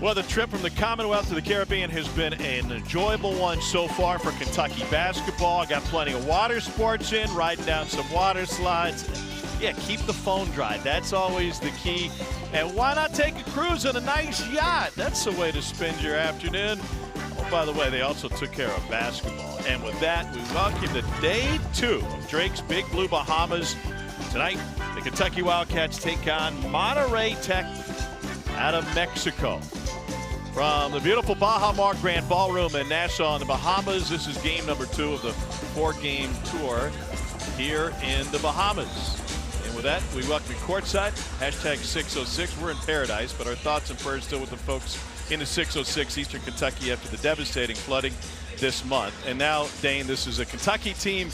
Well, the trip from the Commonwealth to the Caribbean has been an enjoyable one so far for Kentucky basketball. Got plenty of water sports in, riding down some water slides. Yeah, keep the phone dry. That's always the key. And why not take a cruise on a nice yacht? That's the way to spend your afternoon. Oh, by the way, they also took care of basketball. And with that, we welcome you to day 2 of Drake's Big Blue Bahamas. Tonight, the Kentucky Wildcats take on Monterrey Tec out of Mexico. From the beautiful Baja Mar Grand Ballroom in Nassau in the Bahamas, this is game number 2 of the 4-game tour here in the Bahamas. And with that, we welcome you courtside, hashtag 606. We're in paradise, but our thoughts and prayers still with the folks in the 606 Eastern Kentucky after the devastating flooding this month. And now, Dane, this is a Kentucky team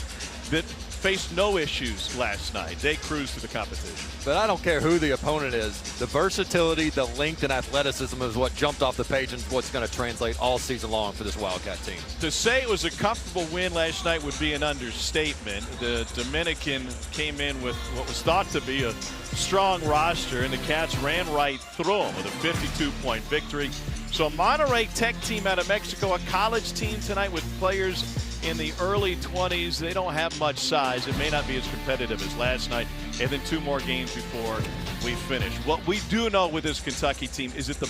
that faced no issues last night. They cruised through the competition. But I don't care who the opponent is. The versatility, the length, and athleticism is what jumped off the page and what's going to translate all season long for this Wildcat team. To say it was a comfortable win last night would be an understatement. The Dominican came in with what was thought to be a strong roster, and the Cats ran right through them with a 52-point victory. So Monterrey Tec team out of Mexico, a college team tonight with players in the early 20s. They don't have much size. It may not be as competitive as last night. And then 2 more games before we finish. What we do know with this Kentucky team is that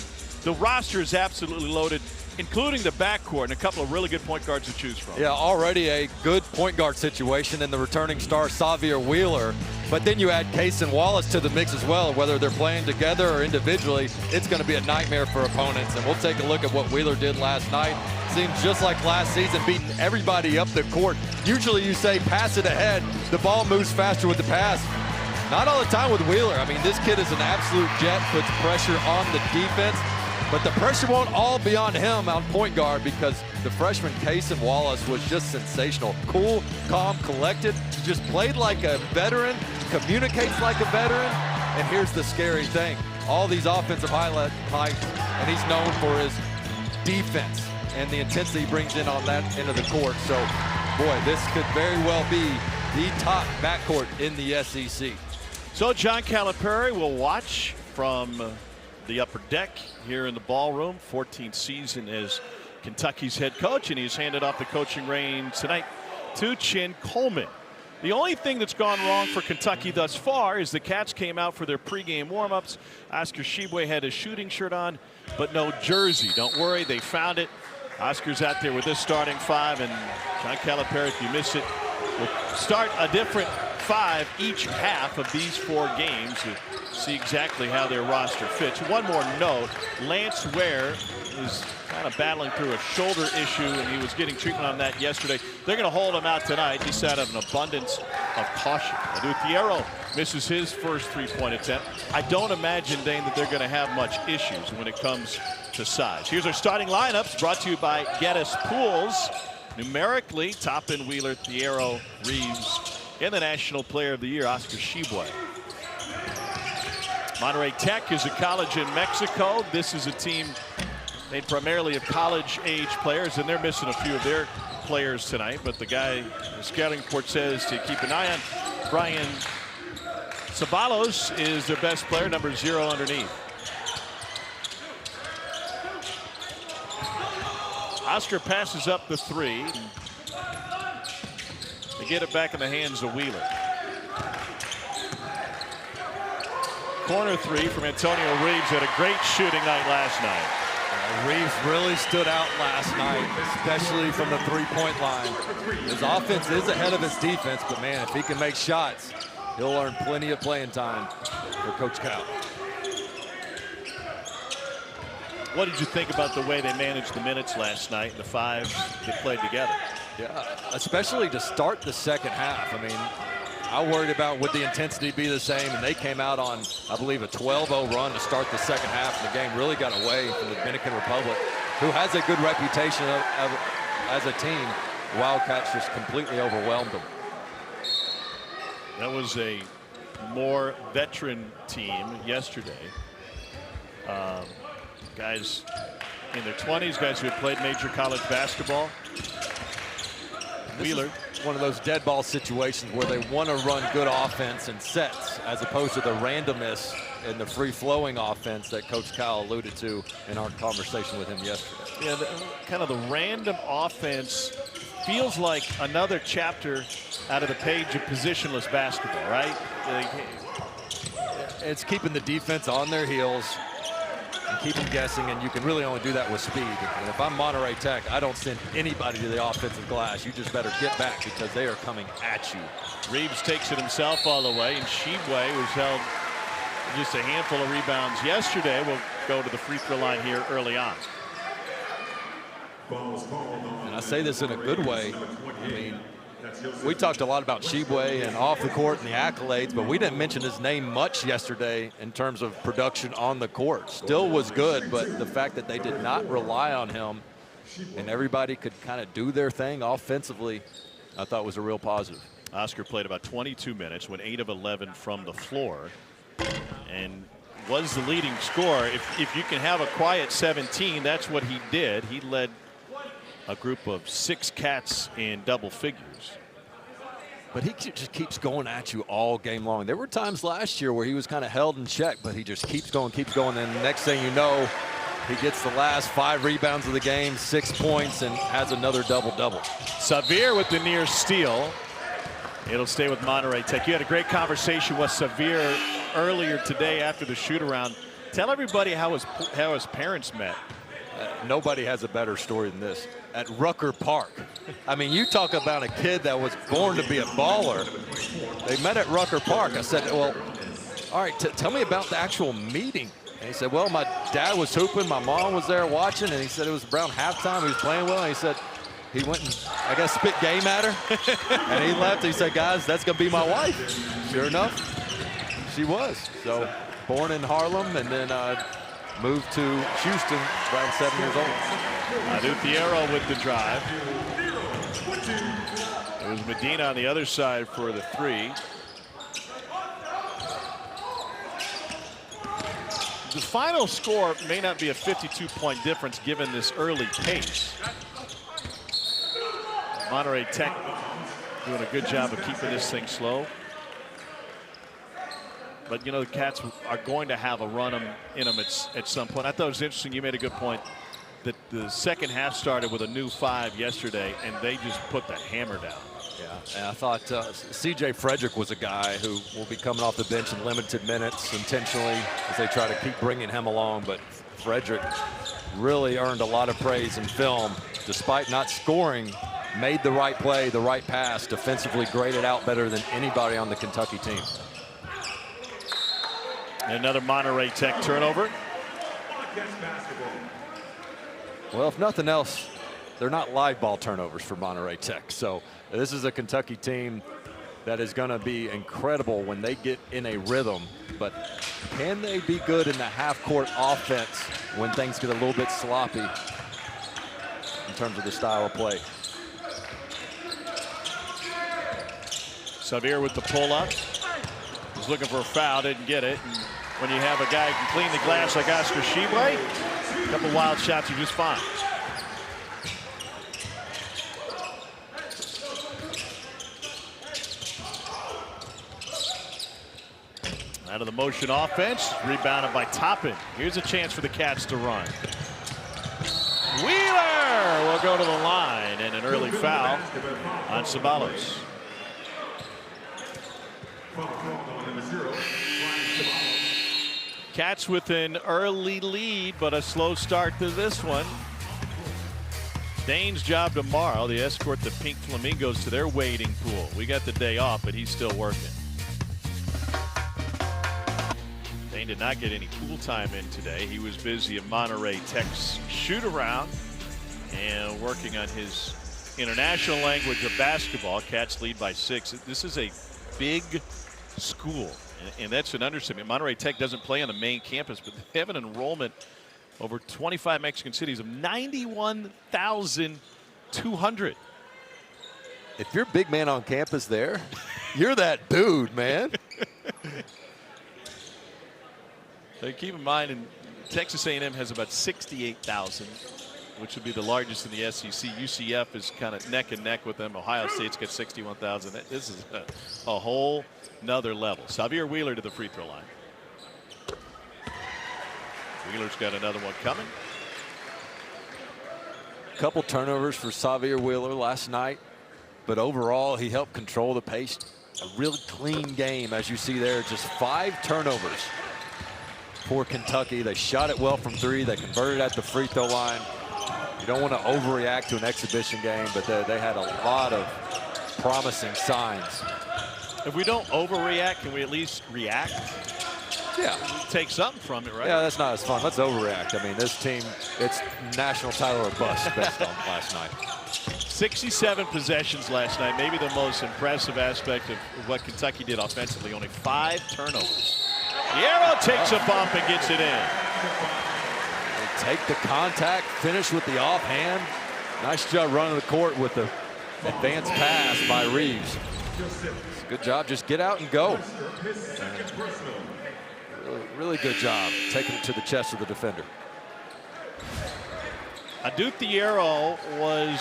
the roster is absolutely loaded, including the backcourt and a couple of really good point guards to choose from. Yeah, already a good point guard situation in the returning star Xavier Wheeler. But then you add Case and Wallace to the mix as well. Whether they're playing together or individually, it's going to be a nightmare for opponents. And we'll take a look at what Wheeler did last night. Seems just like last season, beating everybody up the court. Usually you say pass it ahead. The ball moves faster with the pass. Not all the time with Wheeler. I mean, this kid is an absolute jet, puts pressure on the defense. But the pressure won't all be on him on point guard because the freshman Case and Wallace was just sensational. Cool, calm, collected, just played like a veteran, communicates like a veteran. And here's the scary thing. All these offensive highlights, and he's known for his defense and the intensity he brings in on that end of the court. So, boy, this could very well be the top backcourt in the SEC. So John Calipari will watch from the upper deck here in the ballroom. 14th season as Kentucky's head coach, and he's handed off the coaching reins tonight to Chin Coleman. The only thing that's gone wrong for Kentucky thus far is the Cats came out for their pregame warmups. Oscar Tshiebwe had his shooting shirt on, but no jersey. Don't worry, they found it. Oscar's out there with this starting 5, and John Calipari, if you miss it, will start a different 5 each half of these 4 games to see exactly how their roster fits. One more note, Lance Ware is kind of battling through a shoulder issue, and he was getting treatment on that yesterday. They're going to hold him out tonight. He's out of an abundance of caution. Thiero misses his first 3-point attempt. I don't imagine, Dane, that they're going to have much issues when it comes to size. Here's our starting lineups brought to you by Geddes Pools. Numerically, Toppin, Wheeler, Thiero, Reeves, and the National Player of the Year, Oscar Tshiebwe. Monterrey Tec is a college in Mexico. This is a team made primarily of college-age players, and they're missing a few of their players tonight. But the guy, the scouting report says to keep an eye on, Brian Ceballos is their best player, number 0 underneath. Oscar passes up the 3. They get it back in the hands of Wheeler. Corner 3 from Antonio Reeves. Had a great shooting night last night. Reeves really stood out last night, especially from the 3-point line. His offense is ahead of his defense, but man, if he can make shots, he'll earn plenty of playing time for Coach Cal. What did you think about the way they managed the minutes last night, the 5 that played together? Yeah, especially to start the second half. I mean, I worried about would the intensity be the same, and they came out on, I believe, a 12-0 run to start the second half, and the game really got away from the Dominican Republic, who has a good reputation as a team. The Wildcats just completely overwhelmed them. That was a more veteran team yesterday. Guys in their 20s, guys who had played major college basketball. Wheeler. One of those dead ball situations where they want to run good offense and sets as opposed to the randomness and the free-flowing offense that Coach Kyle alluded to in our conversation with him yesterday. Yeah, kind of the random offense feels like another chapter out of the page of positionless basketball, right? It's keeping the defense on their heels and keep them guessing, and you can really only do that with speed. And if I'm Monterrey Tech, I don't send anybody to the offensive glass. You just better get back because they are coming at you. Reeves takes it himself all the way, and Tshiebwe was held just a handful of rebounds yesterday. Will go to the free throw line here early on. And I say this in a good way. I mean, we talked a lot about Tshiebwe and off the court and the accolades, but we didn't mention his name much yesterday in terms of production on the court. Still was good, but the fact that they did not rely on him and everybody could kind of do their thing offensively, I thought was a real positive. Oscar played about 22 minutes, went 8 of 11 from the floor, and was the leading scorer. If you can have a quiet 17, that's what he did. He led a group of 6 Cats in double figures. But he just keeps going at you all game long. There were times last year where he was kind of held in check, but he just keeps going, and the next thing you know, he gets the last 5 rebounds of the game, 6 points, and has another double-double. Xavier with the near steal. It'll stay with Monterrey Tech. You had a great conversation with Xavier earlier today after the shoot-around. Tell everybody how his parents met. Nobody has a better story than this. At Rucker Park. I mean, you talk about a kid that was born to be a baller. They met at Rucker Park. I said, well, all right, tell me about the actual meeting. And he said, well, my dad was hooping, my mom was there watching, and he said it was around halftime. He was playing well, and he said he went and, I guess, spit game at her. And he left. He said, guys, that's going to be my wife. Sure enough, she was. So born in Harlem and then moved to Houston around 7 years old. Thiero with the drive. It was Medina on the other side for the 3. The final score may not be a 52-point difference given this early pace. Monterrey Tech doing a good job of keeping this thing slow. But, you know, the Cats are going to have a run in them at some point. I thought it was interesting. You made a good point that the second half started with a new 5 yesterday, and they just put the hammer down. Yeah, and I thought CJ Frederick was a guy who will be coming off the bench in limited minutes intentionally as they try to keep bringing him along. But Frederick really earned a lot of praise in film, despite not scoring. Made the right play, the right pass, defensively graded out better than anybody on the Kentucky team. Another Monterrey Tech turnover. Well, if nothing else, they're not live ball turnovers for Monterrey Tech. So this is a Kentucky team that is going to be incredible when they get in a rhythm. But can they be good in the half-court offense when things get a little bit sloppy in terms of the style of play? Xavier with the pull-up. Was looking for a foul, didn't get it. And when you have a guy who can clean the glass like Oscar Tshiebwe, a couple wild shots, you're just fine. Out of the motion offense, rebounded by Toppin. Here's a chance for the Cats to run. Wheeler will go to the line, and an early foul on Ceballos. Cats with an early lead, but a slow start to this one. Dane's job tomorrow, they escort the Pink Flamingos to their wading pool. We got the day off, but he's still working. Dane did not get any pool time in today. He was busy at Monterrey Tech's shoot-around and working on his international language of basketball. Cats lead by 6. This is a big school, and that's an understatement. Monterrey Tech doesn't play on the main campus, but they have an enrollment over 25 Mexican cities of 91,200. If you're a big man on campus there, you're that dude, man. So keep in mind, in Texas A&M has about 68,000, which would be the largest in the SEC. UCF is kind of neck and neck with them. Ohio State's got 61,000. This is a whole nother level. Xavier Wheeler to the free throw line. Wheeler's got another one coming. Couple turnovers for Xavier Wheeler last night, but overall he helped control the pace. A really clean game, as you see there. Just 5 turnovers for Kentucky. They shot it well from 3. They converted at the free throw line. You don't want to overreact to an exhibition game, but they had a lot of promising signs. If we don't overreact, can we at least react? Yeah. Take something from it, right? Yeah, that's not as fun. Let's overreact. I mean, this team, it's national title or bust based on last night. 67 possessions last night. Maybe the most impressive aspect of what Kentucky did offensively. Only 5 turnovers. Thiero takes a bump and gets it in. They take the contact, finish with the offhand. Nice job running the court with the advanced pass by Reeves. Good job. Just get out and go. Really good job taking it to the chest of the defender. Adu Thiero was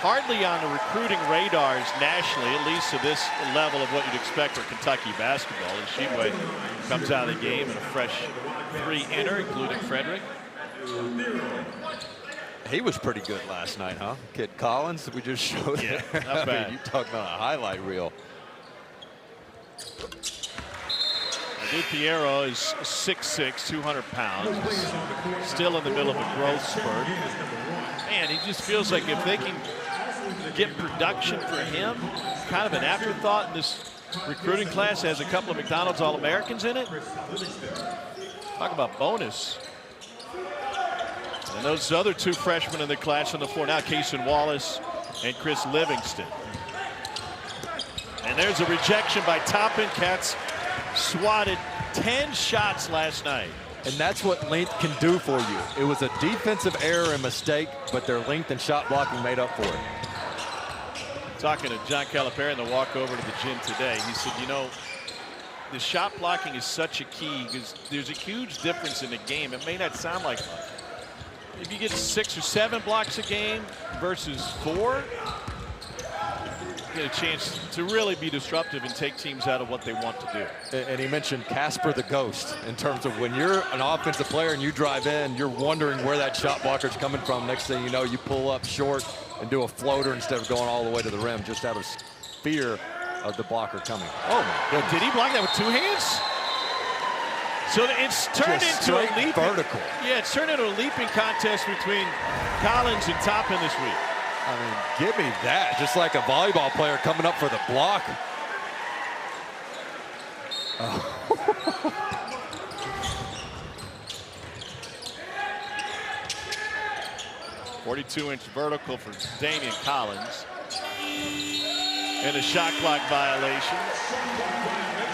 hardly on the recruiting radars nationally, at least to this level of what you'd expect for Kentucky basketball. And Tshiebwe comes out of the game and a fresh 3 enter, including Frederick. He was pretty good last night, huh? Kid Collins, we just showed. Yeah, there. not bad. You talk about a highlight reel. Adu Thiero is 6'6", 200 pounds. He's still in the middle of a growth spurt. Man, he just feels like if they can get production for him, kind of an afterthought in this recruiting class, has a couple of McDonald's All-Americans in it. Talk about bonus. And those other 2 freshmen in the class on the floor now, Wallace and Chris Livingston. And there's a rejection by Toppin. Cats swatted 10 shots last night. And that's what length can do for you. It was a defensive error and mistake, but their length and shot blocking made up for it. Talking to John Calipari in the walk over to the gym today, he said, you know, the shot blocking is such a key because there's a huge difference in the game. It may not sound like much. If you get 6 or 7 blocks a game versus 4, you get a chance to really be disruptive and take teams out of what they want to do. And he mentioned Casper the Ghost in terms of when you're an offensive player and you drive in, you're wondering where that shot blocker's coming from. Next thing you know, you pull up short and do a floater instead of going all the way to the rim, just out of fear of the blocker coming. Oh my goodness. Did he block that with 2 hands? So it's turned Just into a straight leaping, vertical. Yeah, it's turned into a leaping contest between Collins and Toppin this week. I mean, give me that. Just like a volleyball player coming up for the block. Oh. 42-inch vertical for Damian Collins. And a shot clock violation.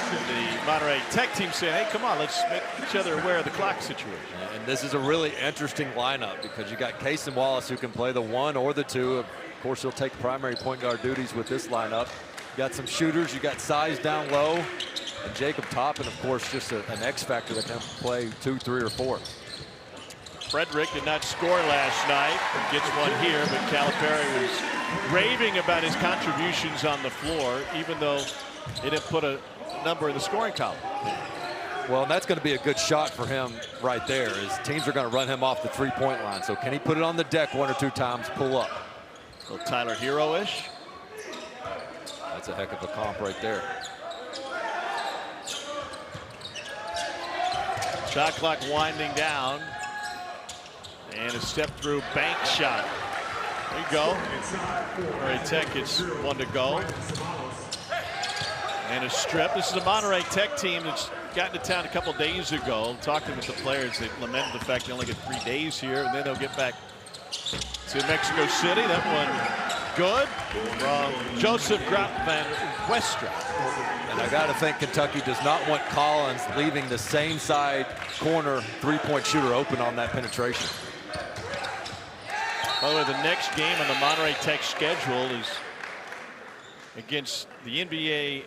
The Monterrey Tec team saying, hey, come on, let's make each other aware of the clock situation. And this is a really interesting lineup because you got Casey Wallace who can play the 1 or the 2. Of course, he'll take primary point guard duties with this lineup. You got some shooters. You got size down low. And Jacob Toppin, of course, just an X factor that can play 2, 3, or 4. Frederick did not score last night. Gets one here, but Calipari was raving about his contributions on the floor, even though he didn't put a number in the scoring column. Well, and that's going to be a good shot for him right there. His teams are going to run him off the 3-point line. So can he put it on the deck 1 or 2 times, pull up? A little Tyler Hero-ish. That's a heck of a comp right there. Shot clock winding down. And a step through bank shot. There you go. Monterrey Tec gets 1 to go. And a strip. This is a Monterrey Tec team that's gotten to town a couple days ago. Talking with the players, they lamented the fact they only get 3 days here, and then they'll get back to Mexico City. That one good from Joseph Graf van Westra. And I got to think Kentucky does not want Collins leaving the same side corner 3-point shooter open on that penetration. By the way, the next game on the Monterrey Tec schedule is against the NBA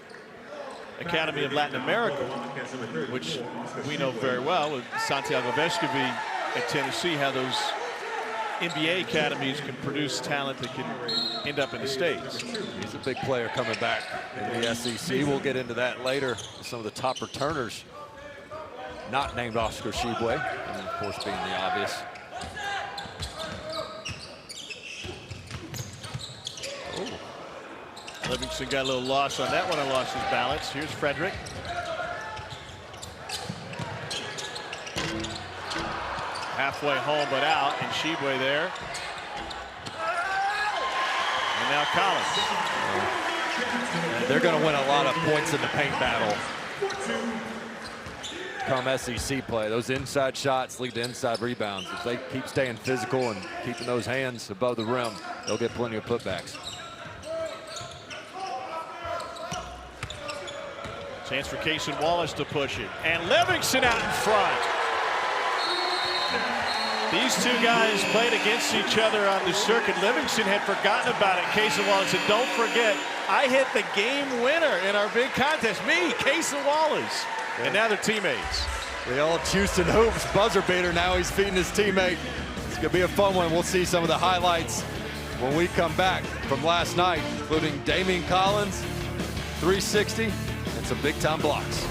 Academy of Latin America, which we know very well with Santiago Vescovi at Tennessee, how those NBA academies can produce talent that can end up in the States. He's a big player coming back in the SEC. We'll get into that later. Some of the top returners not named Oscar Tshiebwe. And of course, being the obvious. Oh. Livingston got a little loss on that one and lost his balance. Here's Frederick. Halfway home, but out, and Tshiebwe there. And now Collins. They're going to win a lot of points in the paint battle come SEC play. Those inside shots lead to inside rebounds. If they keep staying physical and keeping those hands above the rim, they'll get plenty of putbacks. Chance for Case and Wallace to push it. And Livingston out in front. These two guys played against each other on the circuit. Livingston had forgotten about it. Case and Wallace said, don't forget, I hit the game winner in our big contest. Me, Case and Wallace. Yeah. And now they're teammates. The old Houston Hoops buzzer beater. Now he's feeding his teammate. It's going to be a fun one. We'll see some of the highlights when we come back from last night, including Damian Collins, 360, and some big-time blocks.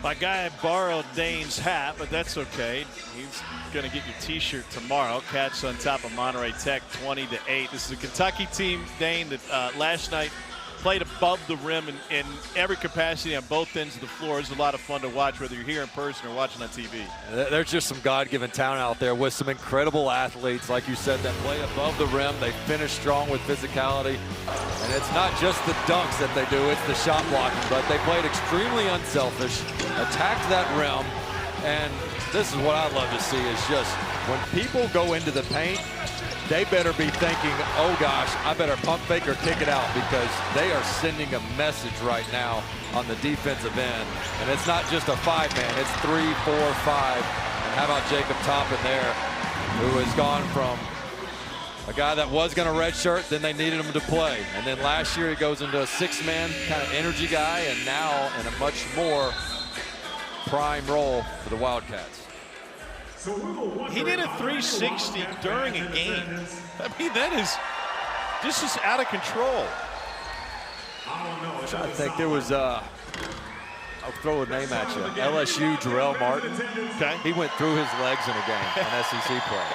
My guy borrowed Dane's hat, but that's okay. He's going to get your T-shirt tomorrow. Cats on top of Monterey Tech, 20-8. This is a Kentucky team, Dane, that last night played above the rim in every capacity on both ends of the floor. It's a lot of fun to watch, whether you're here in person or watching on TV. There's just some God-given talent out there with some incredible athletes, like you said, that play above the rim. They finish strong with physicality. And it's not just the dunks that they do, it's the shot blocking, but they played extremely unselfish, attacked that rim, and this is what I love to see is just when people go into the paint, they better be thinking, oh gosh, I better pump fake or kick it out, because they are sending a message right now on the defensive end. And it's not just a 5-man, it's 3, 4, 5. And how about Jacob Toppin there, who has gone from a guy that was going to redshirt, then they needed him to play. And then last year he goes into a 6-man kind of energy guy, and now in a much more prime role for the Wildcats. He did a 360 during a game. I mean, that is, this is out of control. I think there was, I'll throw a name at you, LSU Jarrell Martin. Okay. He went through his legs in a game on SEC play.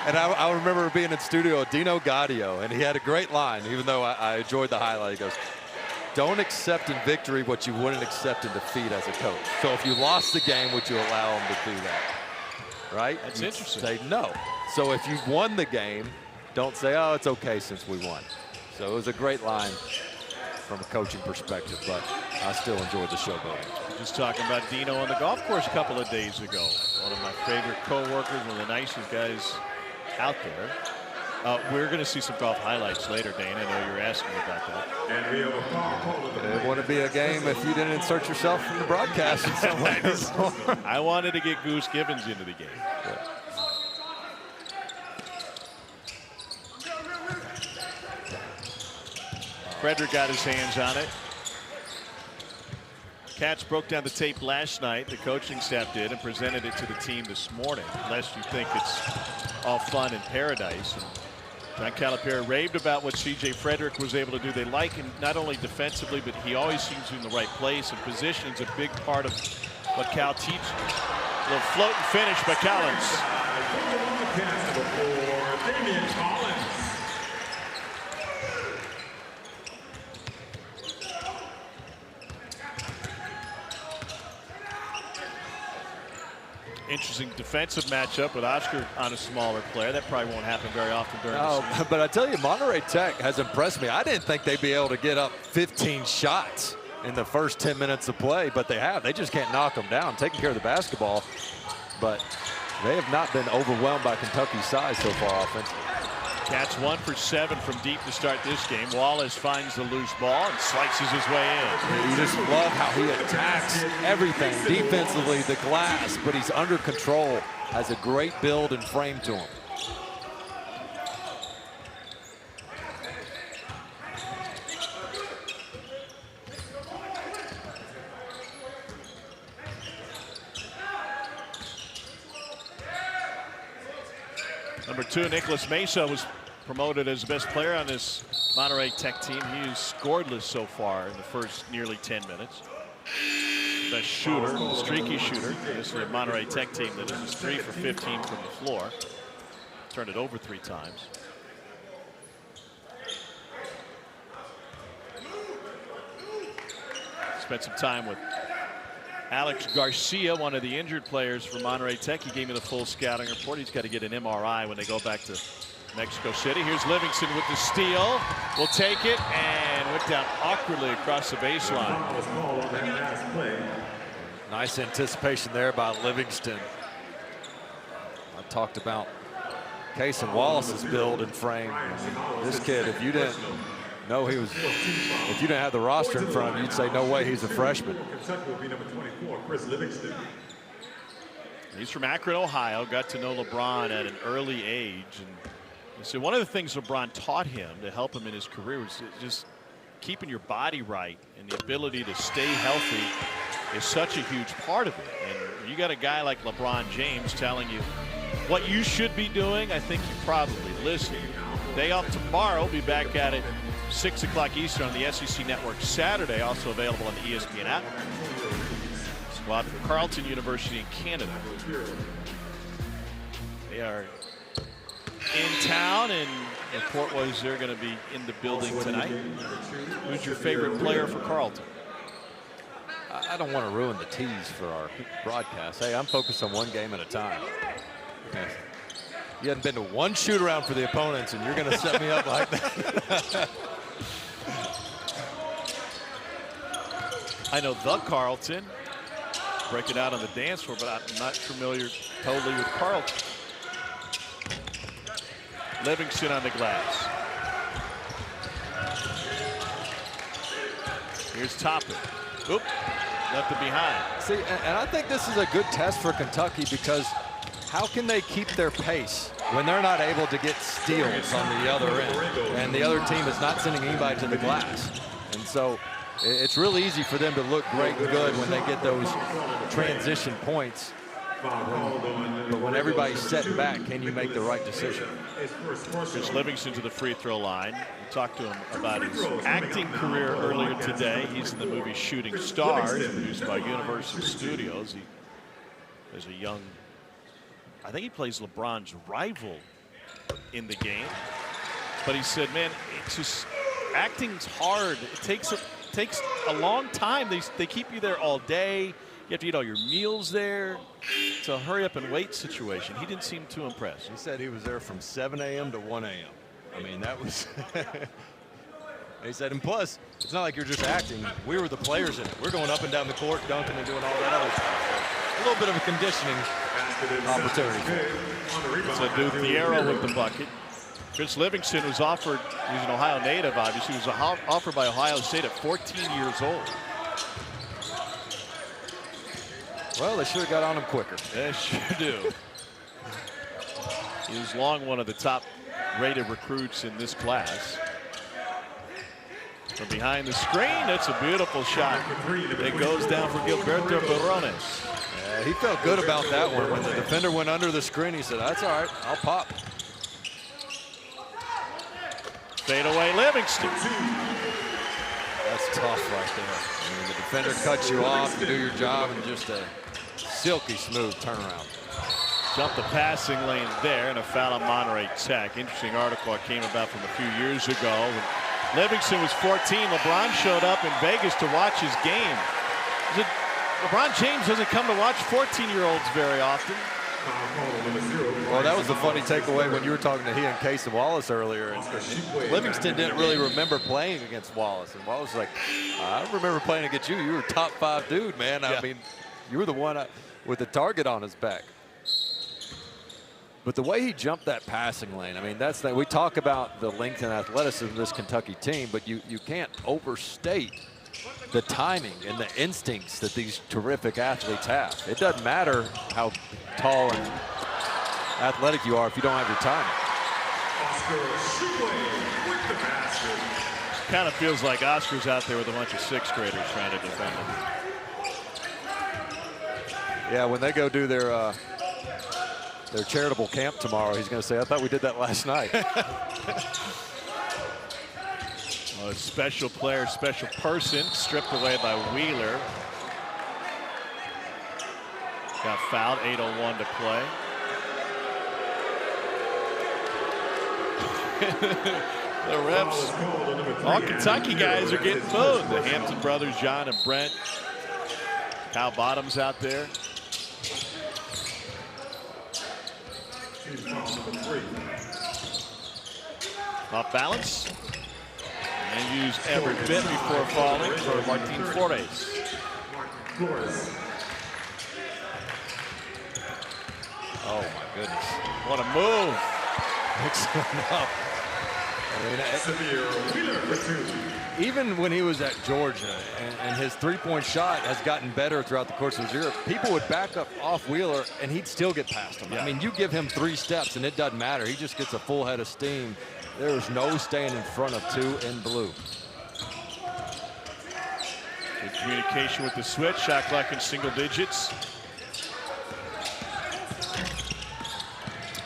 And I remember being in studio with Dino Gaudio, and he had a great line, even though I enjoyed the highlight. He goes, don't accept in victory what you wouldn't accept in defeat as a coach. So if you lost the game, would you allow him to do that? Right? That's interesting. Say no. So if you won the game, don't say, oh, it's okay since we won. So it was a great line from a coaching perspective, but I still enjoyed the showboating. Just talking about Dino on the golf course a couple of days ago. One of my favorite co-workers, one of the nicest guys out there. We're going to see some golf highlights later, Dane. I know you're asking about that. It wouldn't be a game if you didn't insert yourself from the broadcast in some way. I wanted to get Goose Gibbons into the game. Yeah. Frederick got his hands on it. Cats broke down the tape last night, the coaching staff did, and presented it to the team this morning, lest you think it's all fun in paradise. And John Calipari raved about what CJ Frederick was able to do. They like him not only defensively, but he always seems in the right place, and position is a big part of what Cal teaches. A little float and finish by Collins. Interesting defensive matchup with Oscar on a smaller player. That probably won't happen very often during the season. But I tell you, Monterey Tech has impressed me. I didn't think they'd be able to get up 15 shots in the first 10 minutes of play, but they have. They just can't knock them down, taking care of the basketball. But they have not been overwhelmed by Kentucky's size so far offensively. Cats 1 for 7 from deep to start this game. Wallace finds the loose ball and slices his way in. You just love how he attacks everything defensively, the glass, but he's under control, has a great build and frame to him. Number 2, Nicholas Mesa was promoted as the best player on this Monterrey Tec team. He is scoreless so far in the first nearly 10 minutes. Best shooter, the streaky shooter. This is a Monterrey Tec team that is 3 for 15 from the floor. Turned it over 3 times. Spent some time with Alex Garcia, one of the injured players for Monterrey Tec. He gave me the full scouting report. He's got to get an MRI when they go back to Mexico City. Here's Livingston with the steal. Will take it and went down awkwardly across the baseline. Nice anticipation there by Livingston. I talked about Case and Wallace's build and frame. This kid, if you didn't know he was, if you didn't have the roster in front of you, you'd say no way he's a freshman. He's from Akron, Ohio. Got to know LeBron at an early age, and so one of the things LeBron taught him to help him in his career was just keeping your body right, and the ability to stay healthy is such a huge part of it. And you got a guy like LeBron James telling you what you should be doing. I think you probably listen. Day off tomorrow. Be back at it 6 o'clock Eastern on the SEC Network Saturday. Also available on the ESPN app. Squad from Carleton University in Canada. They are in town, and the report was they're going to be in the building tonight. Who's your favorite player for Carleton? I don't want to ruin the tease for our broadcast. Hey, I'm focused on one game at a time. Okay. You hadn't been to one shoot around for the opponents, and you're going to set me up like that. I know the Carleton. Break it out on the dance floor, but I'm not familiar totally with Carleton. Livingston on the glass. Here's Toppin. Oop, left it behind. See, and I think this is a good test for Kentucky, because how can they keep their pace when they're not able to get steals on the other end, and the other team is not sending anybody to the glass? And so it's really easy for them to look great and good when they get those transition points. But when everybody's setting back, can you make the right decision? Here's Livingston to the free throw line. We talked to him about his acting career earlier today. He's in the movie Shooting Stars, produced by Universal Studios. He is a young, I think he plays LeBron's rival in the game. But he said, man, it's just, acting's hard. It takes a long time. They keep you there all day. You have to eat all your meals there. It's a hurry up and wait situation. He didn't seem too impressed. He said he was there from 7 a.m. to 1 a.m. I mean, that was he said, and plus, it's not like you're just acting. We were the players in it. We're going up and down the court, dunking and doing all that other stuff. So a little bit of a conditioning opportunity. So do Thiero with the bucket. Chris Livingston was offered, he's an Ohio native, obviously. He was offered by Ohio State at 14 years old. Well, they should have got on him quicker. They sure do. He was long one of the top rated recruits in this class. From behind the screen, that's a beautiful shot. It goes down for Gilberto Barones. Yeah, he felt good about that one. When the defender went under the screen, he said, that's all right, I'll pop. Fade away Livingston. That's tough right there. I mean, the defender cuts you off, you do your job, and just a silky smooth turnaround. Jumped the passing lane there, and a foul on Monterrey Tec. Interesting article that came about from a few years ago. When Livingston was 14, LeBron showed up in Vegas to watch his game. LeBron James doesn't come to watch 14-year-olds very often. Well, that was the funny takeaway when you were talking to he and Case and Wallace earlier. And Livingston didn't really remember playing against Wallace. And Wallace was like, I remember playing against you. You were a top 5 dude, man. I mean, you were the one with the target on his back. But the way he jumped that passing lane, I mean, that's that. We talk about the length and athleticism of this Kentucky team, but you can't overstate the timing and the instincts that these terrific athletes have. It doesn't matter how tall and athletic you are if you don't have your timing. Kind of feels like Oscar's out there with a bunch of 6th graders trying to defend him. Yeah, when they go do their their charitable camp tomorrow, he's going to say, I thought we did that last night. A special player, special person, stripped away by Wheeler. Got fouled, 8:01 to play. The refs, all Kentucky guys are getting booed. The Hampton brothers, John and Brent. Kyle Bottoms out there. Off balance. And use every bit before falling for Martin Flores. Oh my goodness. What a move. Mixing up. Even when he was at Georgia and his three-point shot has gotten better throughout the course of his year, people would back up off Wheeler and he'd still get past him. Yeah. I mean, you give him 3 steps and it doesn't matter. He just gets a full head of steam. There is no staying in front of 2 in blue. Good communication with the switch. Shot clock in single digits.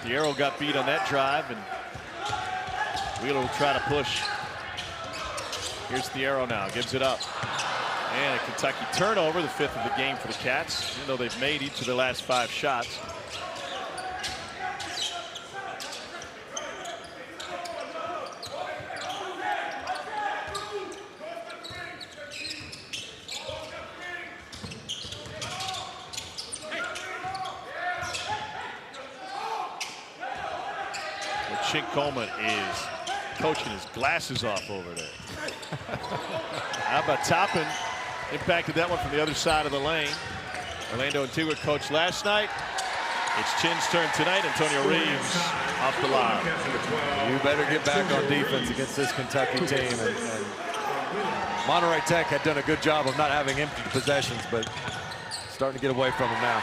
Thiero got beat on that drive, and Wheeler will try to push. Here's Thiero now, gives it up. And a Kentucky turnover, the 5th of the game for the Cats, even though they've made each of their last 5 shots. Chink Coleman is coaching his glasses off over there. How about Toppin? Impacted that one from the other side of the lane. Orlando and Thiero coached last night. It's Chin's turn tonight. Antonio Reeves off the line. You better get back on defense against this Kentucky team. And Monterrey Tech had done a good job of not having empty possessions, but starting to get away from them now.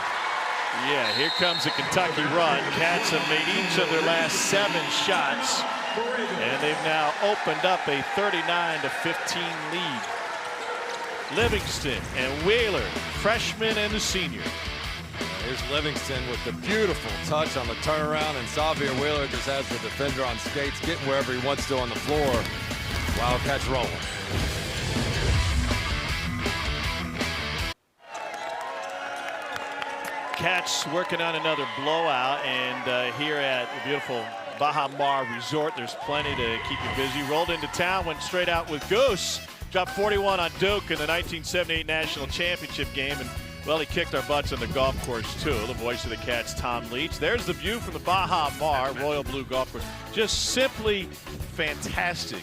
Yeah, here comes a Kentucky run. Cats have made each of their last 7 shots, and they've now opened up a 39-15 lead. Livingston and Wheeler, freshman and the senior. Here's Livingston with the beautiful touch on the turnaround, and Xavier Wheeler just has the defender on skates, getting wherever he wants to on the floor. Wildcats rolling. Cats working on another blowout, and here at the beautiful Bahamas Resort, there's plenty to keep you busy. Rolled into town, went straight out with Goose. Dropped 41 on Duke in the 1978 National Championship game, and well, he kicked our butts on the golf course too. The voice of the Cats, Tom Leach. There's the view from the Bahamas Royal Blue Golf Course. Just simply fantastic.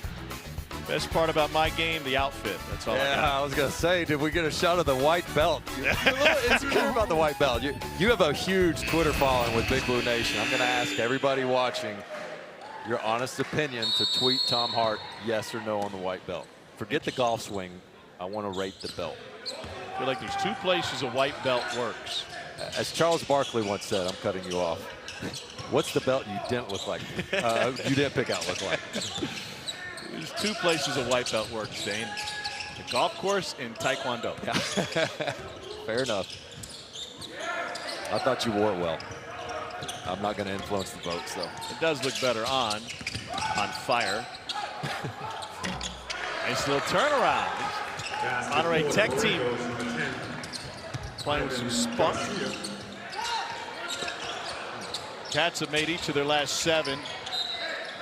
Best part about my game, the outfit. That's all I got. I was going to say, did we get a shot of the white belt? It's clear about the white belt. You have a huge Twitter following with Big Blue Nation. I'm going to ask everybody watching your honest opinion to tweet Tom Hart, yes or no on the white belt. Forget the golf swing. I want to rate the belt. I feel like there's 2 places a white belt works. As Charles Barkley once said, I'm cutting you off. What's the belt you didn't look like? You didn't pick out look like. There's 2 places a white belt works, Dane. The golf course and Taekwondo. Yeah. Fair enough. I thought you wore it well. I'm not going to influence the votes, though. It does look better on fire. Nice little turnaround. Monterey Tech team playing with some spunk. Cats have made each of their last 7.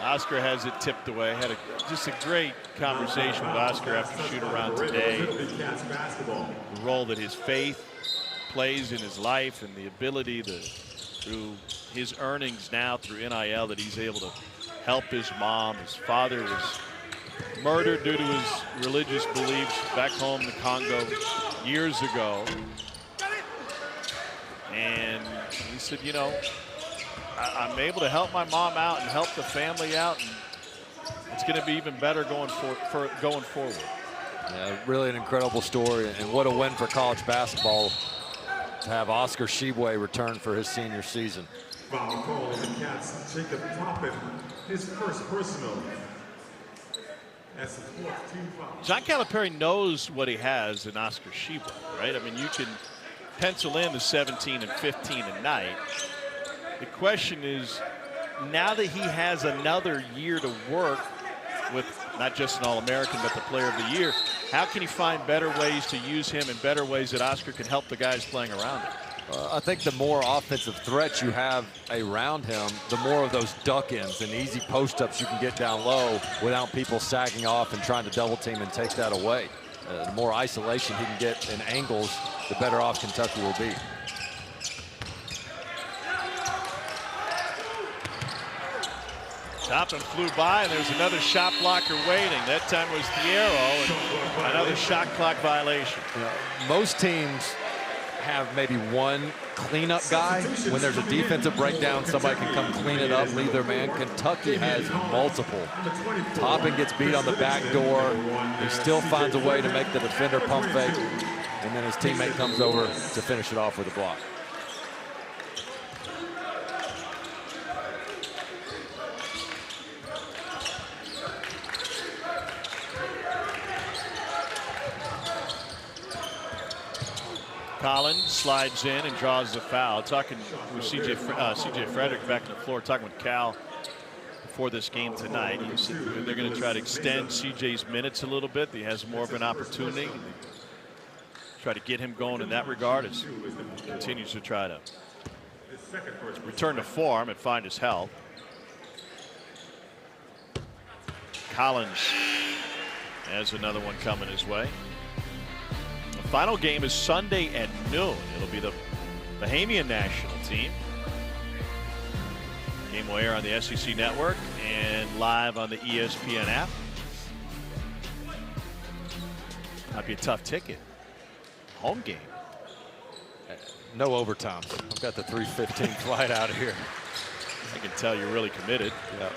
Oscar has it tipped away. Had just a great conversation with Oscar after shoot around today. The role that his faith plays in his life, and the ability to, through his earnings now through NIL, that he's able to help his mom. His father was murdered due to his religious beliefs back home in the Congo years ago. And he said, you know, I'm able to help my mom out and help the family out, and it's going to be even better going forward. Yeah, really an incredible story, and what a win for college basketball to have Oscar Tshiebwe return for his senior season. Foul call on the Cats, Jacob Toppin, his first personal. That's the 4th team foul. John Calipari knows what he has in Oscar Tshiebwe, right? I mean, you can pencil in the 17 and 15 a night. The question is, now that he has another year to work with not just an All-American, but the Player of the Year, how can he find better ways to use him and better ways that Oscar can help the guys playing around him? I think the more offensive threats you have around him, the more of those duck-ins and easy post-ups you can get down low without people sagging off and trying to double team and take that away. The more isolation he can get in angles, the better off Kentucky will be. Toppin flew by, and there's another shot blocker waiting. That time was Thiero, and another shot clock violation. You know, most teams have maybe one cleanup guy. When there's a defensive breakdown, somebody can come clean it up, leave their man. Kentucky has multiple. Toppin gets beat on the back door. He still finds a way to make the defender pump fake, and then his teammate comes over to finish it off with a block. Collins slides in and draws the foul. Talking with CJ Frederick back on the floor, talking with Cal before this game tonight. He said they're going to try to extend CJ's minutes a little bit. He has more of an opportunity. Try to get him going in that regard as he continues to try to return to form and find his health. Collins has another one coming his way. The final game is Sunday at noon. It'll be the Bahamian national team. Game will air on the SEC network and live on the ESPN app. Might be a tough ticket. Home game. No overtimes. I've got the 3:15 flight out of here. I can tell you're really committed. Yeah.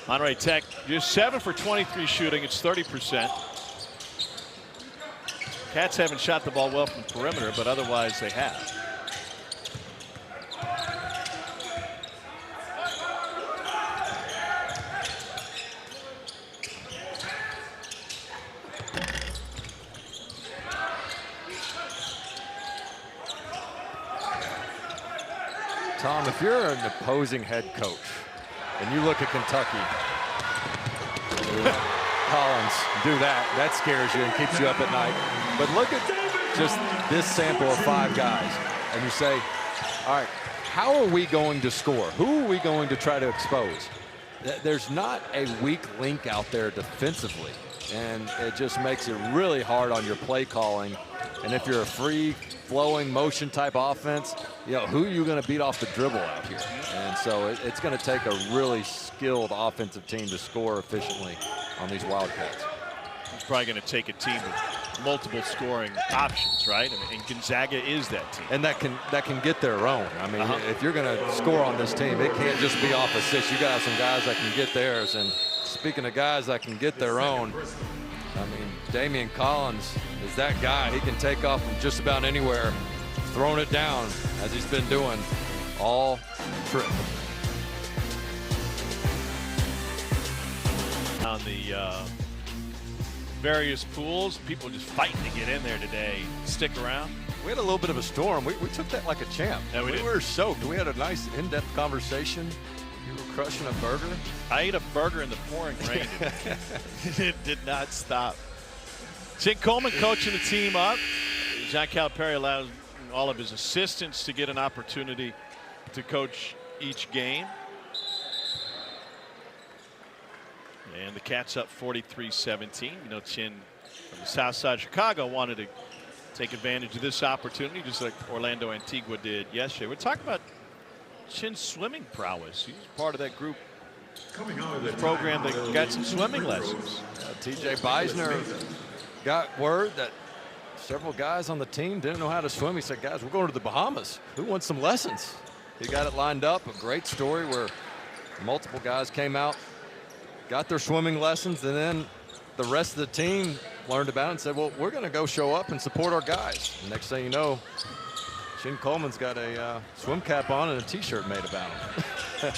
Monterrey Tech just 7 for 23 shooting. It's 30%. Cats haven't shot the ball well from the perimeter, but otherwise they have. Tom, if you're an opposing head coach and you look at Kentucky, Collins do that scares you and keeps you up at night. But look at just this sample of 5 guys, and you say, all right, how are we going to score? Who are we going to try to expose? There's not a weak link out there defensively, and it just makes it really hard on your play calling. And if you're a free-flowing motion-type offense, you know, who are you going to beat off the dribble out here? And so it's going to take a really skilled offensive team to score efficiently on these Wildcats. It's probably going to take a team with multiple scoring options, right? And Gonzaga is that team. And that can get their own. I mean, if you're going to score on this team, it can't just be off assists. You got to have some guys that can get theirs. And speaking of guys that can get their own, I mean, Damian Collins is that guy. He can take off from just about anywhere, throwing it down as he's been doing all trip. On the various pools, people just fighting to get in there today. Stick around. We had a little bit of a storm. We took that like a champ. Yeah, we were soaked. We had a nice in-depth conversation. You were crushing a burger. I ate a burger in the pouring rain. It did not stop. Chin Coleman coaching the team up. John Calipari allows all of his assistants to get an opportunity to coach each game. And the Cats up 43-17. You know, Chin from the south side of Chicago wanted to take advantage of this opportunity, just like Orlando Antigua did yesterday. We're talking about Chin's swimming prowess. He's part of that group program that got some swimming lessons. TJ Beisner got word that several guys on the team didn't know how to swim. He said, guys, we're going to the Bahamas. Who wants some lessons? He got it lined up. A great story where multiple guys came out, got their swimming lessons, and then the rest of the team learned about it and said, well, we're going to go show up and support our guys. And next thing you know, Chin Coleman's got a swim cap on and a T-shirt made about him.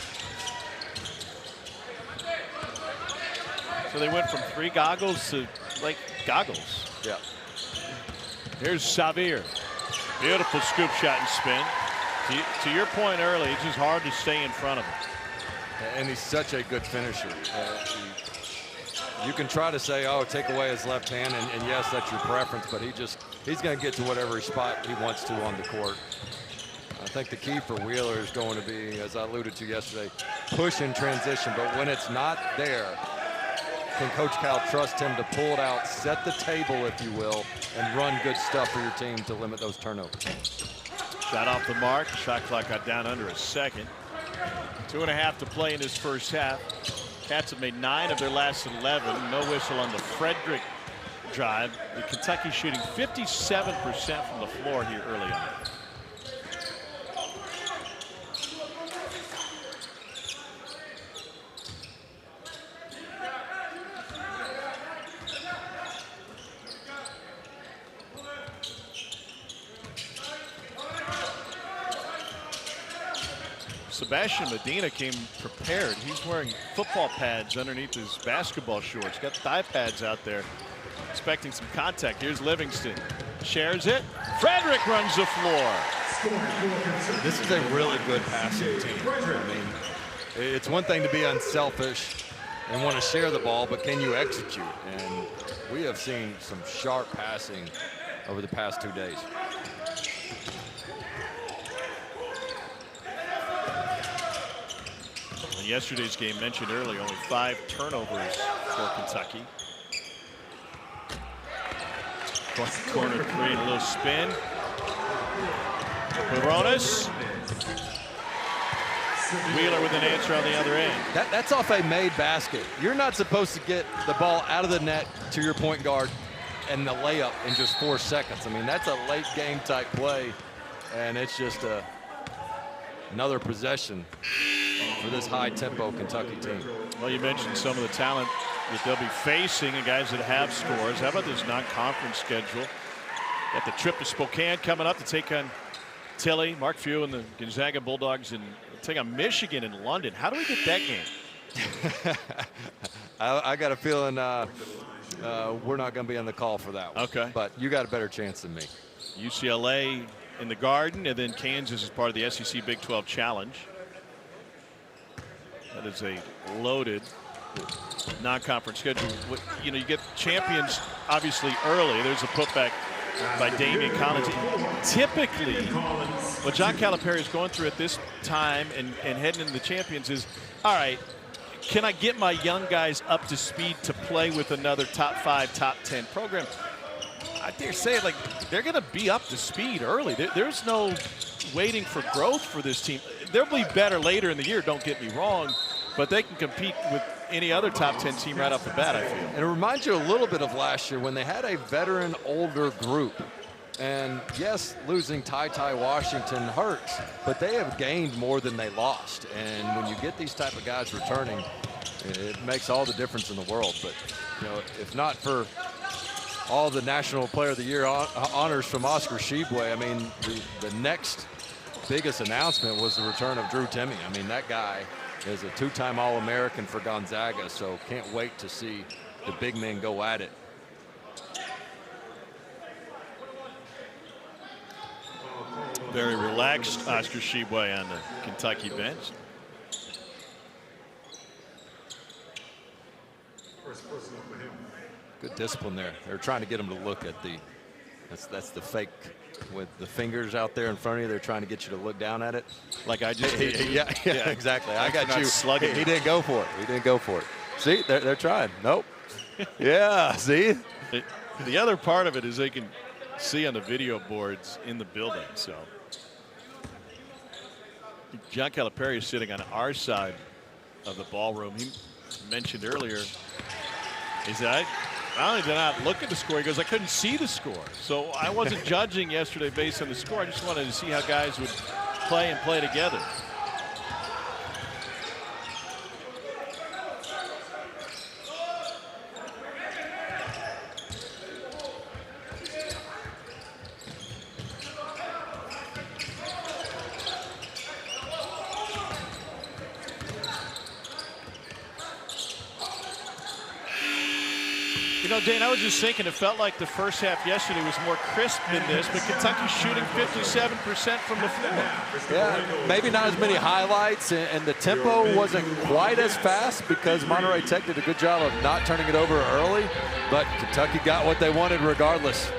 So they went from 3 goggles to like goggles. Yeah. Here's Xavier. Beautiful scoop shot and spin. To your point earlier, it's just hard to stay in front of him. And he's such a good finisher. You can try to say, oh, take away his left hand, and yes, that's your preference, but he's going to get to whatever spot he wants to on the court. I think the key for Wheeler is going to be, as I alluded to yesterday, push in transition, but when it's not there, can Coach Cal trust him to pull it out, set the table, if you will, and run good stuff for your team to limit those turnovers. Shot off the mark. Shot clock got down under a second. 2.5 to play in this first half. Cats have made 9 of their last 11. No whistle on the Frederick drive. The Kentucky shooting 57% from the floor here early on. Sebastian Medina came prepared. He's wearing football pads underneath his basketball shorts. Got thigh pads out there, expecting some contact. Here's Livingston. Shares it. Frederick runs the floor. This is a really good passing team. I mean, it's one thing to be unselfish and want to share the ball, but can you execute? And we have seen some sharp passing over the past 2 days. In yesterday's game, mentioned earlier, only 5 turnovers for Kentucky. Corner 3, a little spin. Baronis. Wheeler with an answer on the other end. That's off a made basket. You're not supposed to get the ball out of the net to your point guard and the layup in just 4 seconds. I mean, that's a late game type play, and it's just another possession for this high tempo Kentucky team. Well, you mentioned some of the talent that they'll be facing and guys that have scores. How about this non-conference schedule? Got the trip to Spokane coming up to take on Tilly, Mark Few, and the Gonzaga Bulldogs, and take on Michigan in London. How do we get that game? I got a feeling we're not going to be on the call for that one. Okay. But you got a better chance than me. UCLA in the Garden, and then Kansas is part of the SEC Big 12 Challenge. That is a loaded non-conference schedule. You know, you get champions obviously early. There's a putback by Damian Collins. Typically, what John Calipari is going through at this time and heading into the champions is, all right, can I get my young guys up to speed to play with another top 5, top 10 program? I dare say it, like, they're going to be up to speed early. There's no waiting for growth for this team. They'll be better later in the year, don't get me wrong, but they can compete with any other top 10 team right off the bat, I feel. And it reminds you a little bit of last year when they had a veteran older group. And yes, losing Ty Washington hurts, but they have gained more than they lost. And when you get these type of guys returning, it makes all the difference in the world. But, you know, if not for all the National Player of the Year honors from Oscar Tshiebwe, I mean, the next biggest announcement was the return of Drew Timme. I mean, that guy is a 2-time All-American for Gonzaga, so can't wait to see the big men go at it. Very relaxed Oscar Tshiebwe on the Kentucky bench. Good discipline there. They're trying to get him to look at the, that's the fake with the fingers out there in front of you. They're trying to get you to look down at it. Like I just did. Yeah, exactly. I got you. Slugging. He didn't go for it. He didn't go for it. See, they're trying. Nope. Yeah, see? The other part of it is they can see on the video boards in the building. So John Calipari is sitting on our side of the ballroom. He mentioned earlier, he said, not only did I not look at the score, he goes, I couldn't see the score. So I wasn't judging yesterday based on the score. I just wanted to see how guys would play and play together. You know, Dane, I was just thinking it felt like the first half yesterday was more crisp than this, but Kentucky's shooting 57% from the floor. Yeah, maybe not as many highlights, and the tempo wasn't quite as fast because Monterrey Tech did a good job of not turning it over early, but Kentucky got what they wanted regardless.